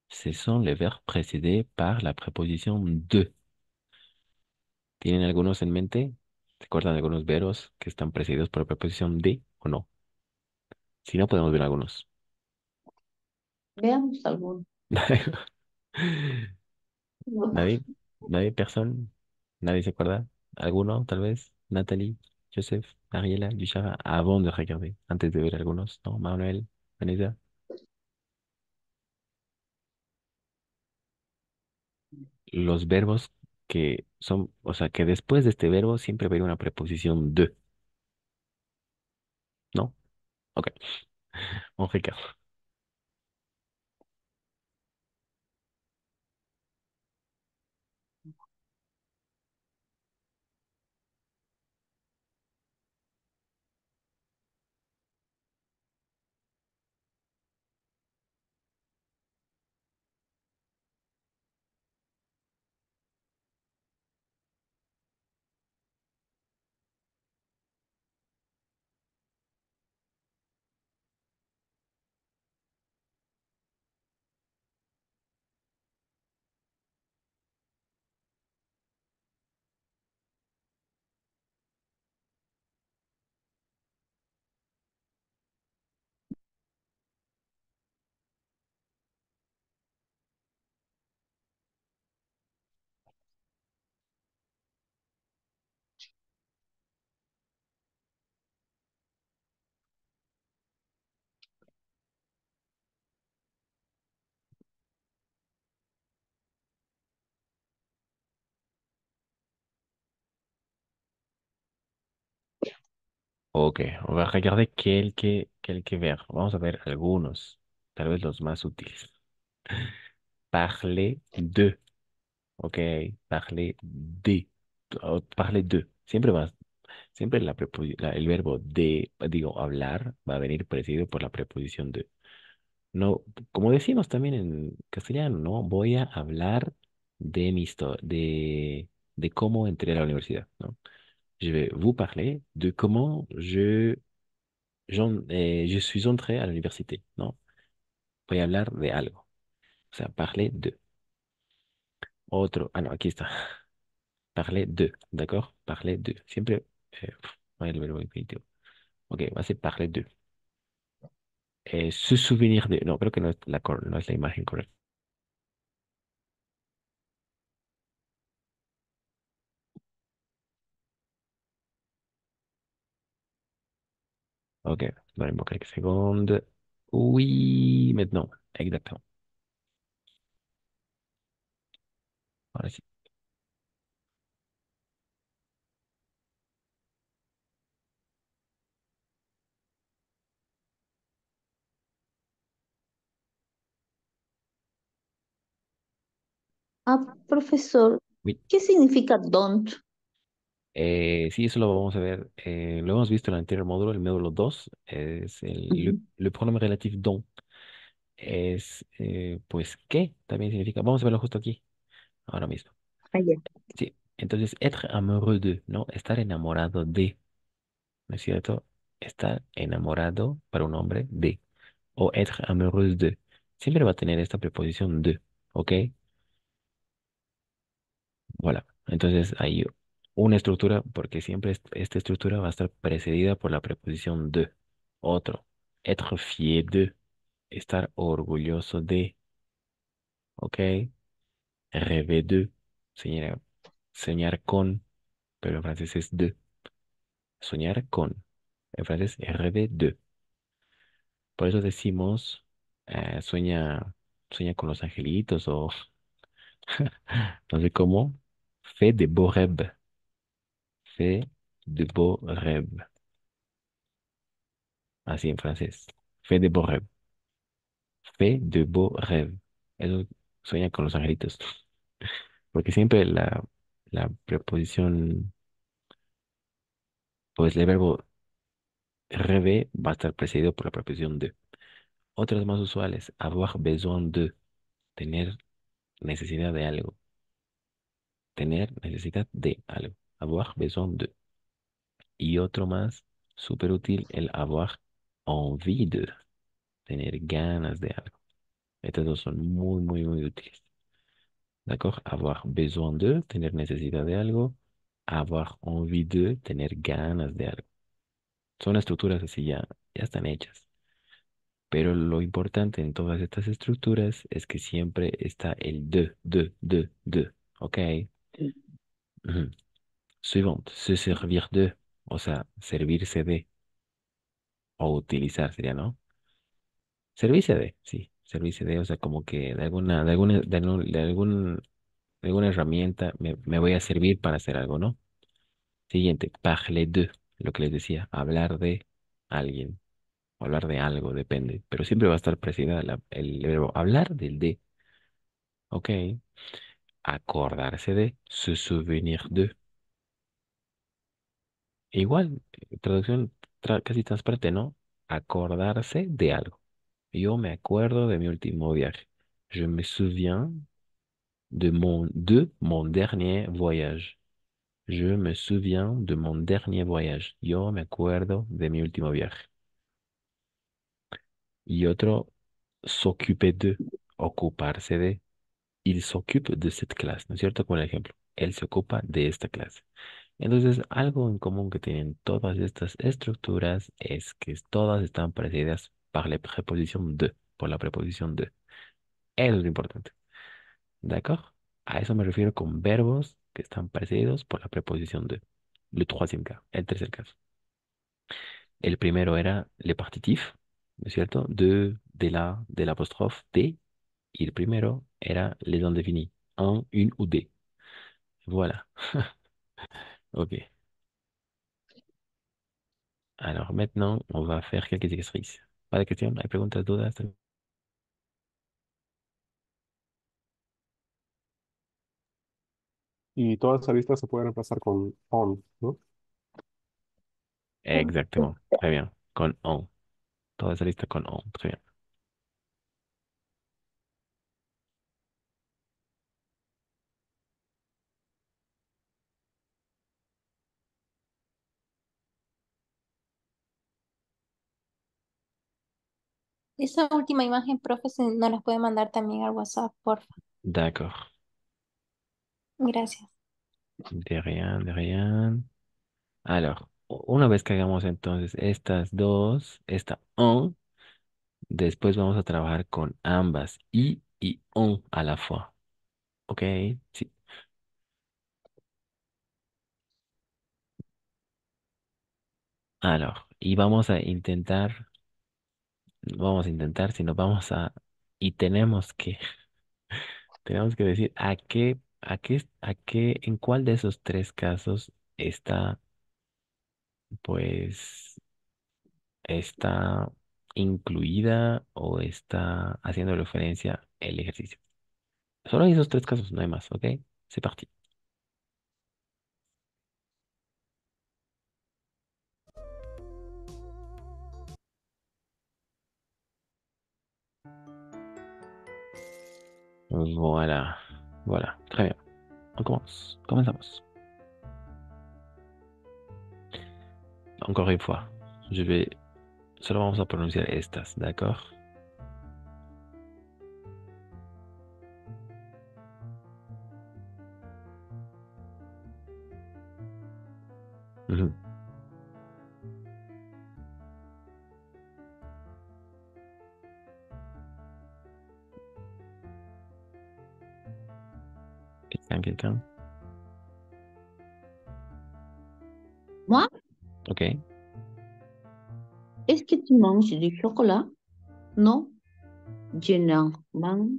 ce sont les verbes précédés par la préposition de. ¿Tienen algunos en mente? ¿Se acuerdan de algunos verbos que están precedidos por la preposición de o no? Si no, podemos ver algunos. Veamos alguno. ¿Nadie? ¿Nadie? ¿Persona? ¿Nadie se acuerda? ¿Alguno, tal vez? Nathalie, Joseph, Ariela, Duchara, avant de regarder, antes de ver algunos, ¿no? Manuel, Vanessa. Los verbos que son, o sea, que después de este verbo siempre va a ir una preposición de, ¿no? Ok, on regarde. Ok, on va regarder quelques verbes. Vamos a ver algunos, tal vez los más útiles. Parler de, ok, parler de, parler de. Siempre el verbo de, digo, hablar va a venir precedido por la preposición de. No, como decimos también en castellano, ¿no? Voy a hablar de de cómo entré a la universidad, ¿no? Je vais vous parler de comment je suis entré à l'université, ¿no? Voy a hablar de algo. O sea, parler de. No, aquí está. Parler de, ¿d'accord? Parler de. Siempre, el verbo infinitivo. Ok, va a ser parler de. Se souvenir de. No, creo que no es la imagen correcta. Ok, donnez-moi quelques secondes. Oui, maintenant, exactement. Ahora sí. Ah, profesor, Oui. ¿qué significa don't? Sí, eso lo vamos a ver. Lo hemos visto en el anterior módulo, el módulo 2 es Ujú. le pronombre relatif don. Es, pues, ¿qué? También significa. Vamos a verlo justo aquí, ahora mismo. Ah, ya. Sí, entonces, être amoureux de, ¿no? Estar enamorado de, ¿no es cierto? Estar enamorado para un hombre de, o être amoureuse de. Siempre va a tener esta preposición de, ¿ok? Voilà. Entonces, ahí. Una estructura, porque siempre esta estructura va a estar precedida por la preposición de. Otro, être fier de, estar orgulloso de, ¿ok? Rêver de, soñar, soñar con, pero en francés es de. Soñar con, en francés es rêver de. Por eso decimos, sueña con los angelitos o no sé cómo. Fais de beaux rêves. Fais de beaux rêves. Así en francés. Fais de beaux rêves. Fais de beaux rêves. Eso sueña con los angelitos. Porque siempre la preposición, pues el verbo rêver va a estar precedido por la preposición de. Otras más usuales, avoir besoin de, tener necesidad de algo. Tener necesidad de algo. Avoir besoin de. Y otro más, súper útil, el avoir envie de, tener ganas de algo. Estos dos son muy, muy, muy útiles. ¿D'accord? Avoir besoin de, tener necesidad de algo. Avoir envie de, tener ganas de algo. Son estructuras así ya, ya están hechas. Pero lo importante en todas estas estructuras es que siempre está el de. ¿Ok? Ujú. Suivante, se servir de, o sea, servirse de, o utilizar sería, ¿no? Servirse de, sí, servirse de, o sea, como que de alguna herramienta me voy a servir para hacer algo, ¿no? Siguiente, parler de, lo que les decía, hablar de alguien, o hablar de algo, depende, pero siempre va a estar precedida el verbo hablar del de, ¿ok? Acordarse de, se souvenir de. Igual, traducción casi transparente, ¿no? Acordarse de algo. Yo me acuerdo de mi último viaje. Je me souviens de mon dernier voyage. Je me souviens de mon dernier voyage. Yo me acuerdo de mi último viaje. Y otro, s'occuper de, ocuparse de. Il s'occupe de cette clase, ¿no es cierto? Como el ejemplo, él se ocupa de esta clase. Entonces, algo en común que tienen todas estas estructuras es que todas están precedidas por la preposición de, por la preposición de. Eso es lo importante. ¿D'accord? A eso me refiero con verbos que están precedidos por la preposición de. Le troisième cas, el tercer caso. El primero era le partitif, ¿no es cierto? De l'apostrophe de. Y el primero era les indéfinis. Un, une ou des. Voilà. Ok. Alors maintenant, on va faire quelques exercices. ¿Pas de questions? ¿Hay preguntas, dudas? Y toda esa lista se puede reemplazar con on, ¿no? Exactement. Très bien. Con on. Toda esa lista con on. Très bien. Esa última imagen, profe, si nos la puede mandar también al WhatsApp, porfa. D'accord. Gracias. De rien, de rien. Alors, una vez que hagamos entonces estas dos, esta on, después vamos a trabajar con ambas y on a la fois. ¿Ok? Sí. Alors, y vamos a intentar, si no vamos a, y tenemos que decir en cuál de esos tres casos está, pues, está incluida o está haciendo referencia el ejercicio. Solo hay esos tres casos, no hay más, ¿ok? C'est parti. Voilà, voilà, très bien. On commence, comenzamos. Encore une fois, solo vamos a pronunciar estas, ¿d'accord? Mhm. Quelqu'un? Moi, Ok. est-ce que tu manges du chocolat? Non, je n'en mange,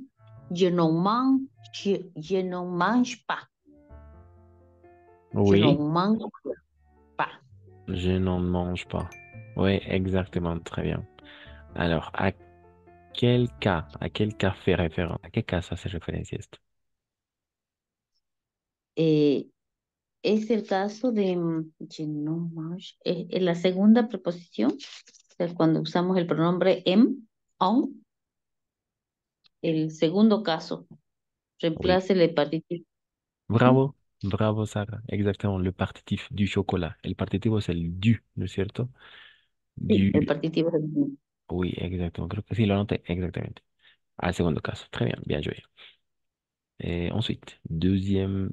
je n'en mange, je n'en mange pas. Je n'en Oui, mange pas. je n'en mange pas. Oui, exactement, très bien. Alors, à quel cas fait référence? ¿A qué caso hace referencia esto? Eh, es el caso de je n'en mange. En la segunda preposición, o sea, cuando usamos el pronombre on, el segundo caso, Oui. reemplace el partitivo. Ujú. Bravo, bravo, Sara. Exactement, le partitif du chocolat. El partitivo es el du, ¿no es cierto? Sí, Du. el partitivo es el du. Oui, exactement. Creo que sí lo anoté exactamente. Al segundo caso. Très bien, bien joué. Ensuite, deuxième.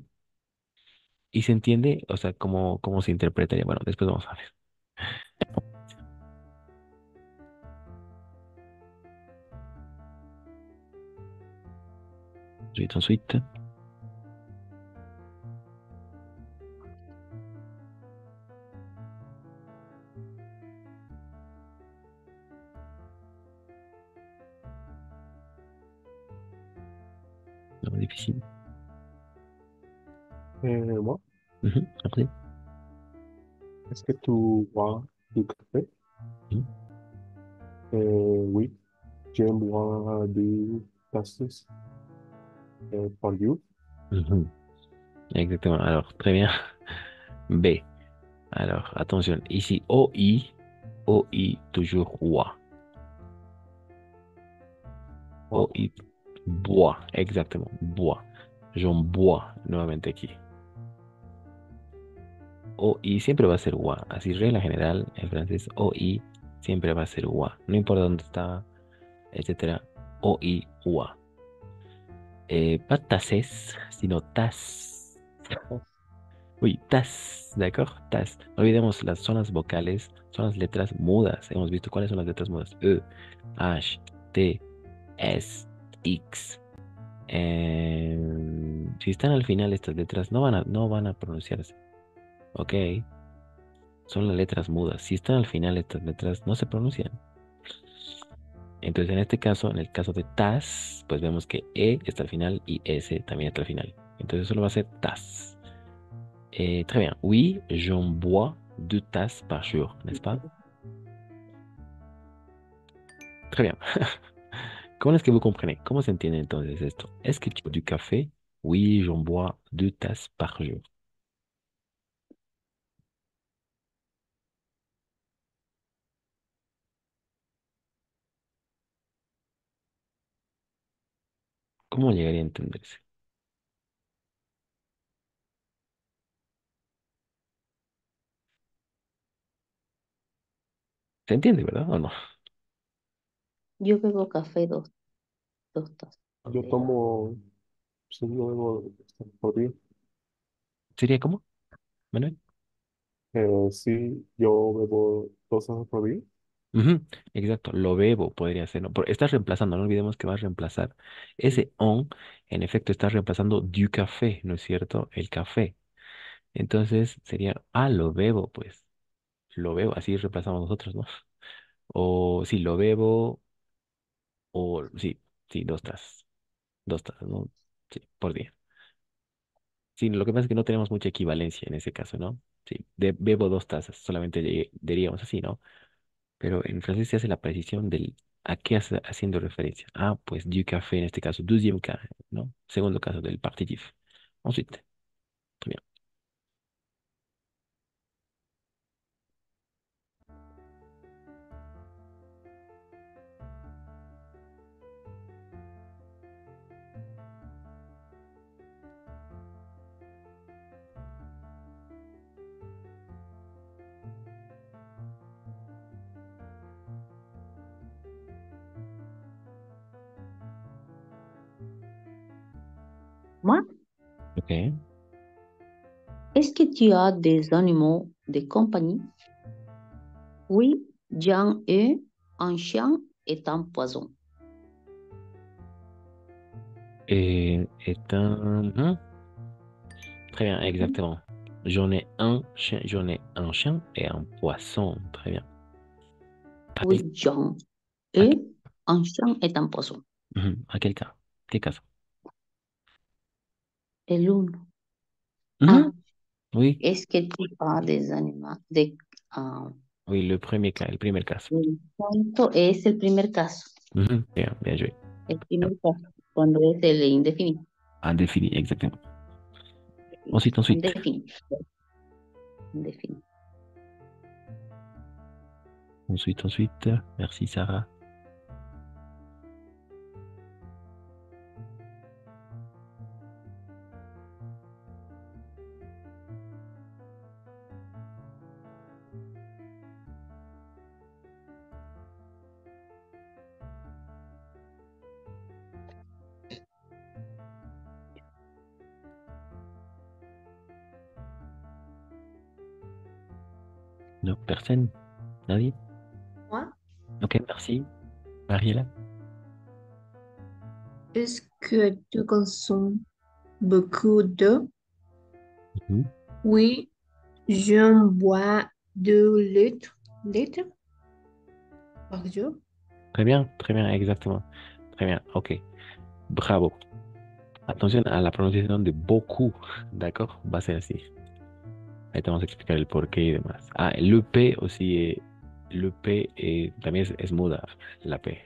¿Y se entiende? O sea, ¿cómo se interpretaría? Bueno, después vamos a ver. Ensuite. No, difícil. Moi, Mhm, après. est-ce que tu bois du café? Mhm, Oui, j'aime boire des tasses for you. mhm. Exactement. Alors, très bien. B. Alors, attention. Ici, OI. OI, toujours roi. Moi, OI, bois. Exactement. Bois. J'en bois nuevamente aquí. OI siempre va a ser gua. Así, regla general, en francés, OI siempre va a ser gua. No importa dónde está, etcétera. OI, gua. Pas tasses, sino tas. Oui, tas, ¿d'accord? Tas. No olvidemos, son las vocales, son las letras mudas. Hemos visto cuáles son las letras mudas. E, H, T, S, X. Si están al final estas letras, no van a pronunciarse. Ok, son las letras mudas. Si están al final estas letras, no se pronuncian. Entonces, en este caso, en el caso de tas, pues vemos que E está al final y S también está al final. Entonces, solo va a ser tas. Très bien. Oui, j'en bois 2 tasses par jour, n'est-ce pas? Très bien. ¿Cómo es que vous comprenez? ¿Cómo se entiende entonces esto? ¿Es que tu bois du café? Oui, j'en bois 2 tasses par jour. ¿Cómo llegaría a entenderse? ¿Se entiende, verdad? ¿O no? Yo bebo café dos tazas por yo día. tomo, sí, yo bebo por día. ¿Sería cómo, Manuel? Sí, yo bebo 2 tazas por día. Ujú, exacto, lo bebo podría ser, ¿no? Estás reemplazando, no olvidemos que vas a reemplazar ese on, en efecto, estás reemplazando du café, ¿no es cierto? El café. Entonces sería, lo bebo, pues, lo bebo, así reemplazamos nosotros, ¿no? O sí, lo bebo, o sí, sí, 2 tazas, ¿no? Sí, por día. Sí, lo que pasa es que no tenemos mucha equivalencia en ese caso, ¿no? Sí, bebo 2 tazas, solamente diríamos así, ¿no? Pero en francés se hace la precisión del a qué haciendo referencia. Pues du café en este caso, deuxième cas, ¿no? Segundo caso del partitif. Ensuite, très bien. Moi, Ok. est-ce que tu as des animaux de compagnie. Oui, Jean est un chien et un poisson. Est un... Très bien, exactement. J'en ai un chien et un poisson. Très bien. Oui, Jean À, est un chien et un poisson. à quel cas? Quel cas ça? El uno. Ah, Mhm. Oui, es que tu as des animaux. oui, le premier cas, el primer caso. El cuento es el primer caso. Bien, bien joué. El primer caso, cuando es el indefinido. Indéfini, exactement. Ensuite. Indefinido. Indefinido. Ensuite. Merci, Sarah. Non, personne? Nadie? Moi, Ok, merci. Mariella? est-ce que tu consommes beaucoup d'eau? Mhm. Oui, je bois 2 litres par jour. Très bien, exactement. Très bien, ok. Bravo. Attention a la pronunciación de beaucoup, ¿d'accord? Va a ser así. Ahí te vamos a explicar el porqué y demás. Ah, el P aussi, le P también es muda, la P.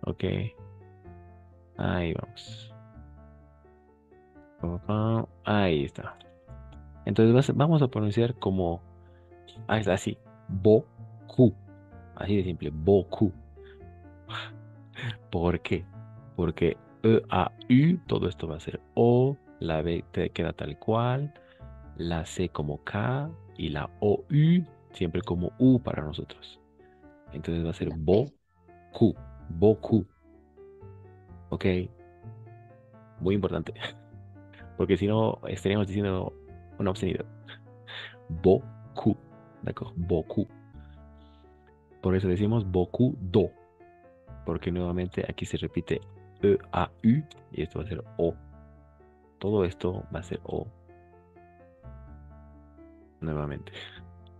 Ok, ahí vamos. Ahí está. Entonces vamos a pronunciar como, es así, beaucoup. Así de simple, beaucoup. ¿Por qué? Porque E-A-U, todo esto va a ser O, la B te queda tal cual, la C como K y la O-U siempre como U para nosotros. Entonces va a ser La P. beaucoup, ¿ok? Muy importante, porque si no estaríamos diciendo una obscenidad. Beaucoup, ¿d'accord? Beaucoup. Por eso decimos beaucoup do, porque nuevamente aquí se repite E-A-U y esto va a ser O. Todo esto va a ser O nuevamente.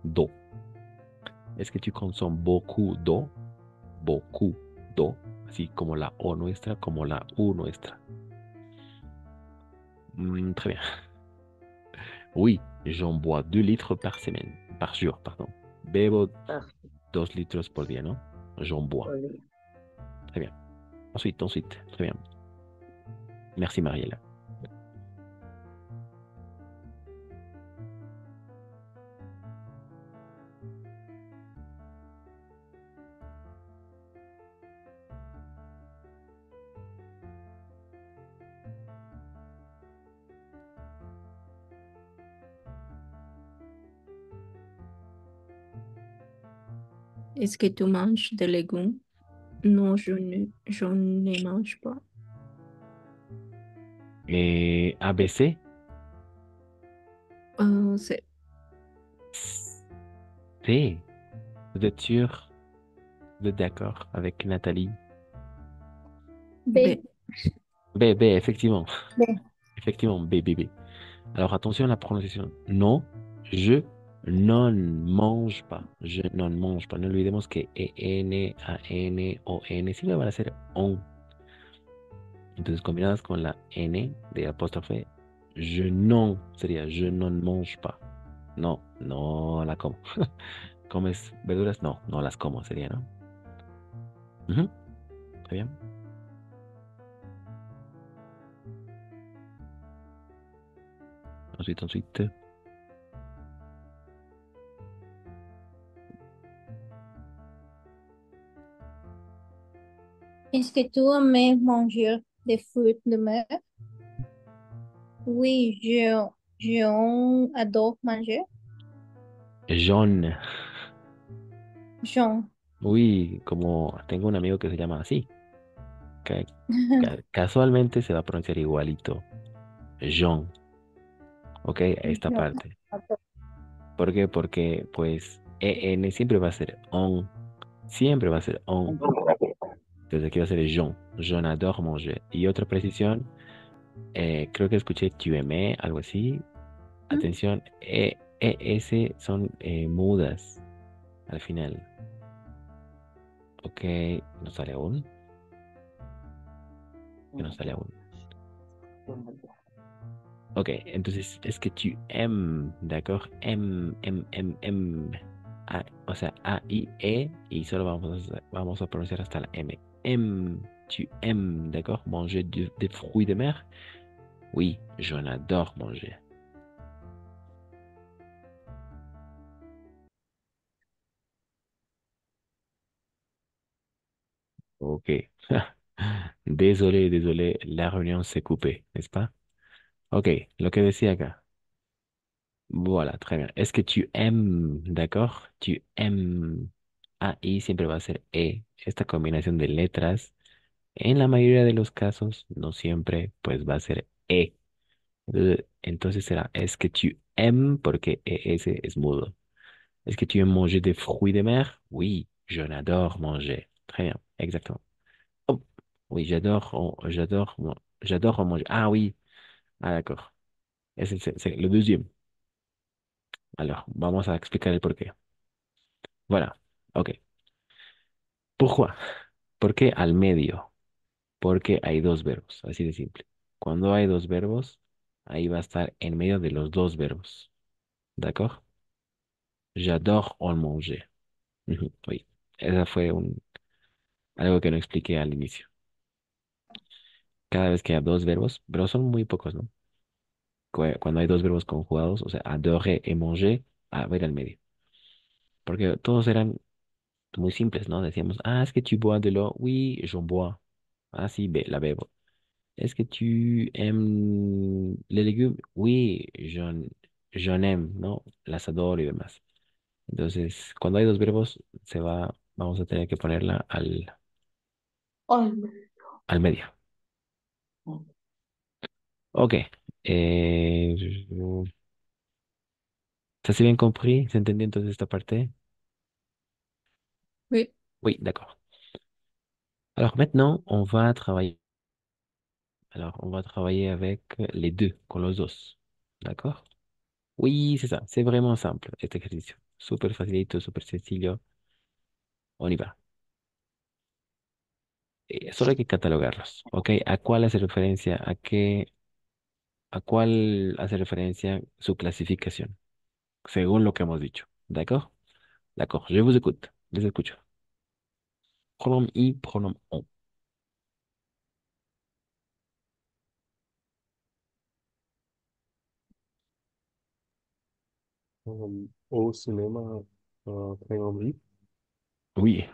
Do. Es que tu consommes beaucoup d'eau, así como la O nuestra, como la U nuestra. Très bien. Oui, j'en bois 2 litres par jour, pardon. Bebo Ah, 2 litros por día, ¿no? J'en bois. olé. Très bien. Ensuite, très bien. Merci Mariela. Est-ce que tu manges des légumes? Non, je ne mange pas. ABC. C'est C. Vous êtes sûr? Vous êtes d'accord avec Nathalie? B. B. B, effectivement. B. Effectivement, B. Alors attention à la prononciation. Non, je non mange pas. Je non mange pas. No olvidemos que EN, AN o N siempre van a ser on. Entonces combinadas con la N de apóstrofe, je non sería je non mange pas. No, no la como. ¿Comes verduras? No, no las como sería, ¿no? Ujú, ¿está bien? Ensuite. Est-ce que tu aimes manger des fruits de mer? Oui, je adore manger. Jaune. Jaune. Uy, como tengo un amigo que se llama así. Casualmente se va a pronunciar igualito. Jean. Ok, esta Jaune. parte. ¿Por qué? Porque, pues, en siempre va a ser on. Siempre va a ser on. Entonces aquí va a ser Jean. Jean adore manger. Y otra precisión, creo que escuché tu aimes, algo así. Atención, S son mudas al final. Ok, no sale aún. Que no sale aún. Ok, entonces es que tu aimes, ¿d'accord? O sea, A, I, E, y solo vamos a pronunciar hasta la M. Tu aimes, ¿d'accord? Manger des fruits de mer? Oui, j'en adore manger. Ok. Désolé, désolé, la réunion s'est coupée, n'est-ce pas? Ok, lo que decía acá. Voilà, très bien. Est-ce que tu aimes, d'accord? Tu aimes. A, I siempre va a ser E. Esta combinación de letras, en la mayoría de los casos, no siempre, pues va a ser E. Entonces será, est-ce que tu aimes, porque ES es mudo. Est-ce que tu aimes manger des fruits de mer? Oui, j'en adore manger. Très bien, exactement. Oh, oui, j'adore en manger. Ah oui, ah d'accord. C'est le deuxième. Alors, vamos a explicar el porqué. Voilà, ok. Pourquoi? ¿Por qué al medio? Porque hay dos verbos, así de simple. Cuando hay dos verbos, ahí va a estar en medio de los dos verbos. ¿D'accord? J'adore en manger. Ujú, oui, esa fue algo que no expliqué al inicio. Cada vez que hay dos verbos, pero son muy pocos, ¿no? Cuando hay dos verbos conjugados, o sea, adorer y manger, va a ir al medio. Porque todos eran muy simples, ¿no? Decíamos, ah, es que tu bois de l'eau. Oui, j'en bois. Ah, sí, la bebo. Est-ce que tu aimes les légumes? Oui, j'en aime, ¿no? Las adoro y demás. Entonces, cuando hay dos verbos, vamos a tener que ponerla Ay, al medio. Ok. Eh, ¿Ça s'est bien compris? ¿Se entendió entonces esta parte? Oui. Oui, d'accord. Alors maintenant, on va travailler avec les deux, con los dos. D'accord? Oui, c'est ça. C'est vraiment simple, este ejercicio. Súper facilito, súper sencillo. On y va. Solo hay que catalogarlos, ¿ok? ¿A cuál hace referencia? ¿A cuál hace referencia su clasificación? Según lo que hemos dicho. ¿D'accord? D'accord. Je vous écoute. Les escucho. Pronom I, pronom on. Au cinéma, prénom I, Oui.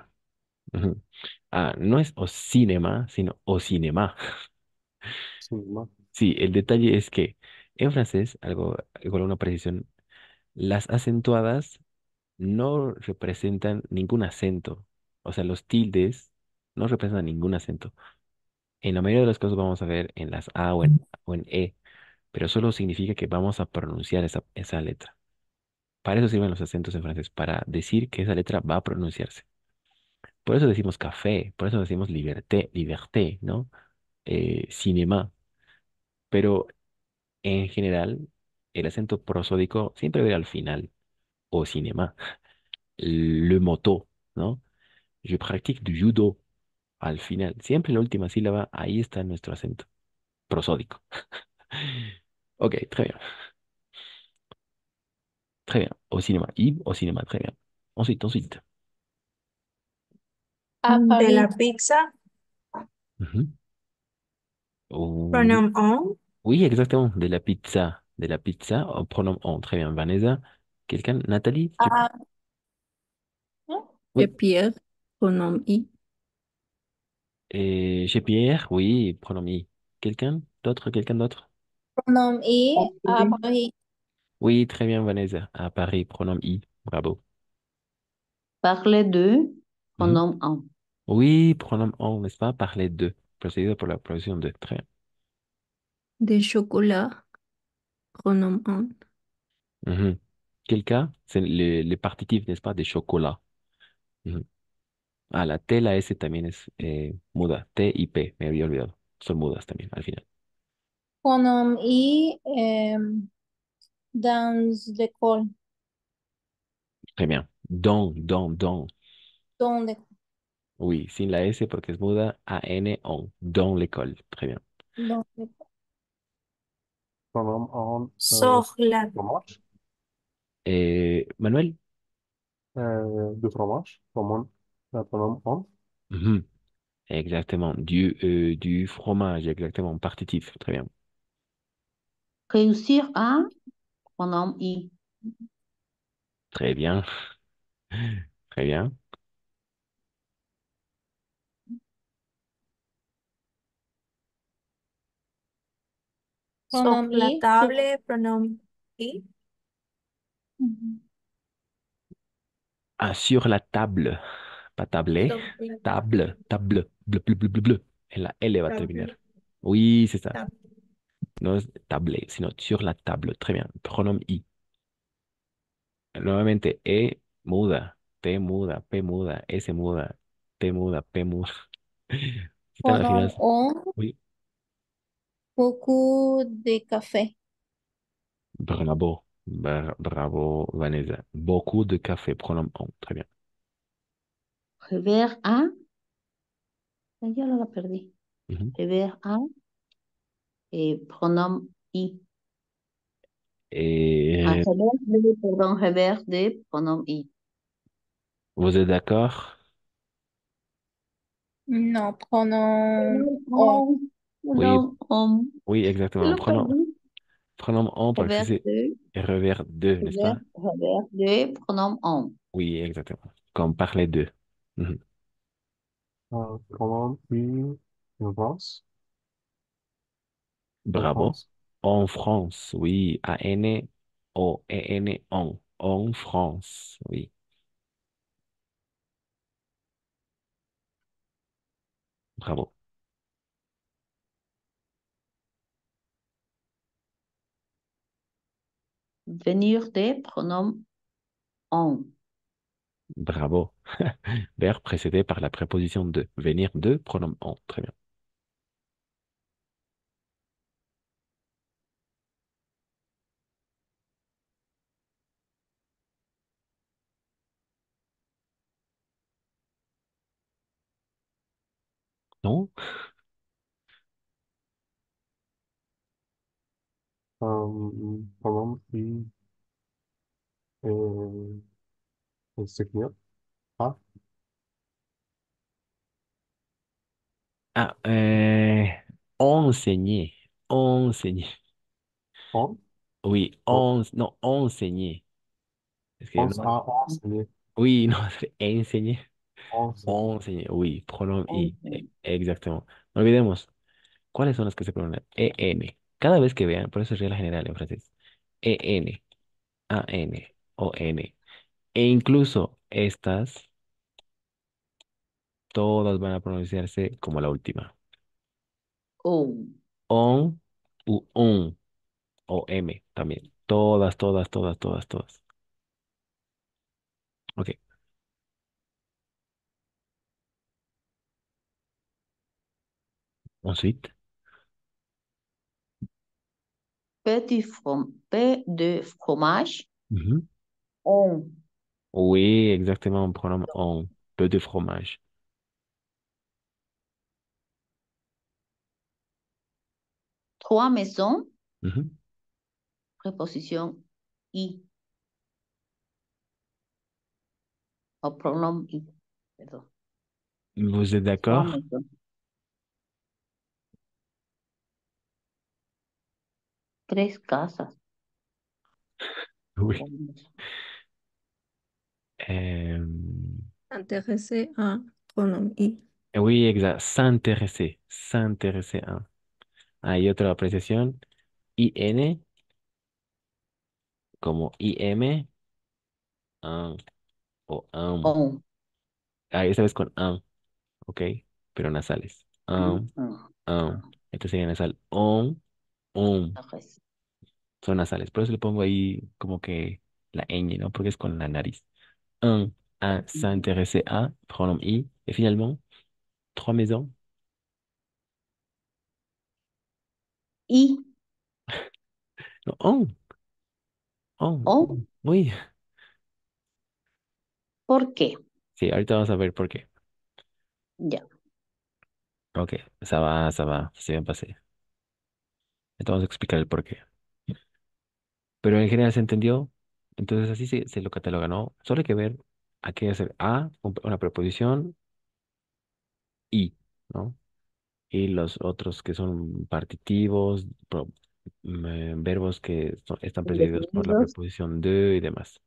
Ujú. Ah, no es o cinema, sino o cinema. cinéma. Sí, el detalle es que en francés, con una precisión, las acentuadas no representan ningún acento. O sea, los tildes no representan ningún acento. En la mayoría de los casos vamos a ver en las A o en E, pero solo significa que vamos a pronunciar esa letra. Para eso sirven los acentos en francés, para decir que esa letra va a pronunciarse. Por eso decimos café, por eso decimos liberté, ¿no? Cinéma. Pero en general, el acento prosódico siempre va a ir al final, o cinéma. Le moto, ¿no? Je pratique du judo. Al final, siempre la última sílaba, ahí está nuestro acento prosódico. Ok, très bien. Très bien. Au cinéma. Yves, au cinéma, très bien. Ensuite. À De la Paris. pizza, Mhm. Oui, pronom on. oui, exactement. De la pizza. De la pizza. Pronom on. Très bien. Vanessa. Quelqu'un? Nathalie? À... De Oui. Pierre, pronom I. Et chez Pierre? Oui, pronom i. Quelqu'un d'autre? Quelqu'un d'autre? Pronom I à Oui. Paris. Oui, très bien, Vanessa. À Paris, pronom i. Bravo. parle de Mhm. pronom on. Oui, pronom on, n'est-ce pas? Parler de. Procédure pour la proposition de. Très bien. De chocolat, pronom on. Mhm. Quel cas? C'est les partitifs, n'est-ce pas, de chocolat. Ujú. Ah, la T, la S también es muda. T y P, me había olvidado. Son mudas también al final. Pronom I, dans l'école. Très bien. Don, don, don. Dans l'école. Oui, sin la S porque es muda. A-N, on. Dans l'école. Très bien. Dans l'école. pronom on, Sur la, fromage. Manuel. Du fromage. Pronom on. Mhm. Exactement. Du fromage, exactement. Partitif. Très bien. Réussir à, pronom I. Très bien. Très bien. sur Pronom la I, table, pronom I. Mhm. Ah, sur la table. Pas tablé. Sur la Table. Table. Bleu, bleu, bleu, bleu, bleu. Et la L va terminar. table, Oui, c'est ça. table. No es tablé, sino sur la table. Très bien. Pronom I. Nuevamente, E muda. T muda. P muda. S muda. T muda. P muda. Si están al Pronom final. on, Oui. beaucoup de café. Bravo. Bravo, Vanessa. Beaucoup de café. Pronom on. Très bien. Rever à, ya la perdí. Mhm. Rever à, pronom I. Ah, Et pardon, rever de pronom I. vous êtes d'accord? Non, pronom on. Oh, Oui, pronom oui, je exactement. l'ai perdu. Pronom on parce que Rever c'est de, revers deux, n'est-ce pas? rever de pronom on. Oui, exactement. Comme parler d'eux. Mhm. Pronom I. En France. En Bravo. France. En France, oui. A-N-O-E-N, en. En France, oui. Bravo. Venir de pronom on. Bravo. Verbe précédé par la préposition de. Venir de, pronom en. Très bien. Non? Pronom I. Insignia. A. Ah, enseigner. Enseigner. On. Oui, On. non, enseigner. Est-ce que On. no? A. Enseigner. Oui, non, c'est enseigner. Enseigner. Enseigner, oui, pronom I. On. Exactement. No olvidemos, ¿cuáles son las que se pronuncian? EN. Cada vez que vean, por eso es regla general en francés. EN, AN, ON. E incluso estas, todas van a pronunciarse como la última. On. On u on o M también. Todas, todas, todas, todas, todas. Ok. Ensuite. P de fromage. Mhm. On. Oui, exactement, pronom on. Peu de fromage. Trois maisons. Mhm. Préposition I. O pronom I. Perdón. Vous êtes Trois d'accord? maisons. Tres casas. Oui. Euh, Intéressé à pronom I. oui, exact. S'intéresser. S'intéresser à. Hay otra apreciación. IN como IM, un o On. Ah, esta vez con un, ¿ok? Pero nasales. Un. Entonces sería nasal. On. Arrête. Son nasales. Por eso le pongo ahí como que la ñ, ¿no? Porque es con la nariz. Un a s'intéresser à, pronom I. Et finalement, trois maisons. Y, No, on. o, Oui. ¿por qué? Sí, ahorita vamos a ver por qué. Ya. Ok, ça va, se bien pasé. Ahorita vamos a explicar el por qué. Pero en general se entendió. Entonces así se lo cataloga, ¿no? Solo hay que ver a qué hacer A, una preposición, I, ¿no? Y los otros que son partitivos, verbos que están precedidos por la Indefinidos. preposición de y demás.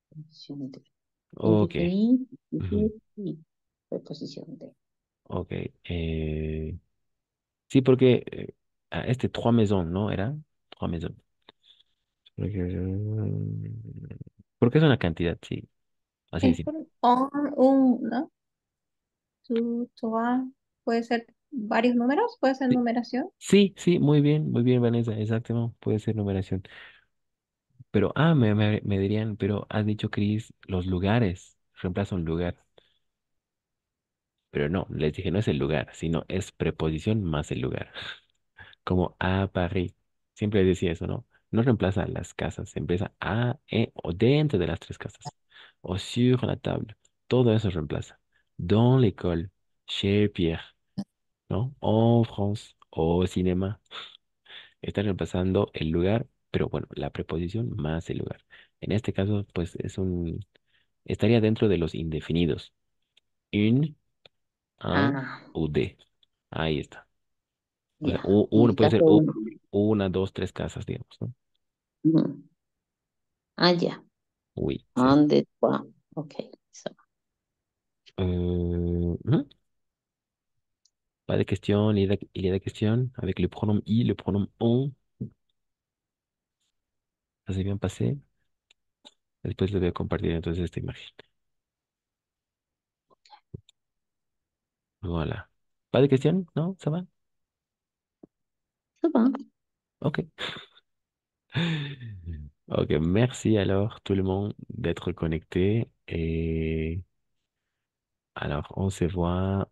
Preposición de. Ok. Indefinir, Ujú. decir y preposición de. Ok. Sí, porque este trois maisons, ¿no? Era trois maisons. Porque es una cantidad, sí. Así, Es sí. un, ¿no? Two, puede ser varios números, puede ser Sí, numeración. sí, sí, muy bien, Vanessa, exacto, ¿no? Puede ser numeración. Pero, me dirían, pero has dicho, Cris, los lugares, reemplaza un lugar. Pero no, les dije, no es el lugar, sino es preposición más el lugar. Como a Paris. Siempre decía eso, ¿no? No reemplaza las casas, empieza a, o dentro de las tres casas. O sur la table. Todo eso reemplaza. Dans l'école, chez Pierre, ¿no? En France, au cinéma. Está reemplazando el lugar, pero bueno, la preposición más el lugar. En este caso, pues estaría dentro de los indefinidos. Une, un Ah, ou des. Ahí está. O sea, ya. En uno el puede caso ser uno. una, dos, tres casas, digamos, ¿no? Ujú. Ah, ya. Oui, c'est ça. Un, de, trois. Ok. So. Ujú. Pas de question, il y a des questions avec le pronom i, le pronom on. Ça s'est bien passé. Después les voy a compartir entonces esta imagen. Voilà. Pas de question? Non, ça va? Ça va. Ok. Ok, merci alors tout le monde d'être connecté. Et alors, on se voit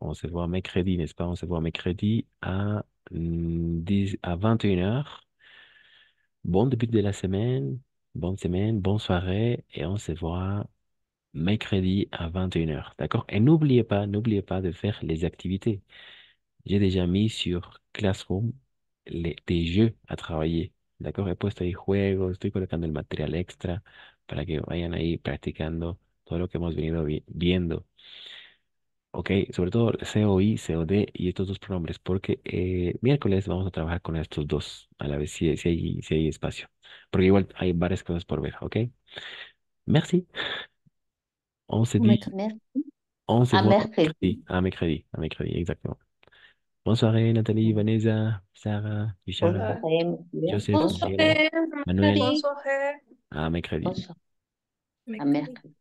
mercredi, n'est-ce pas? On se voit mercredi à, 10, à 21 heures. Bon début de la semaine, bonne soirée et on se voit mercredi à 21 heures. D'accord? Et n'oubliez pas de faire les activités. J'ai déjà mis sur Classroom des jeux a travailler. ¿D'accord? He puesto ahí juegos, estoy colocando el material extra para que vayan ahí practicando todo lo que hemos venido viendo. Ok, sobre todo COI, COD y estos dos pronombres, porque miércoles vamos a trabajar con estos dos a la vez, si hay espacio. Porque igual hay varias cosas por ver, ¿ok? Merci. On se dit, Merci. on se À voit mercredi. mercredi, à mercredi, exactement. Bonne soirée, Nathalie, Vanessa, Sarah, Bonne Richard, soirée, monsieur. Joseph, Bonne Diego, soirée. Entonces, Manuel, Mary, Bonsoir. à Bonne mercredi. soirée. À Mercredi. mercredi.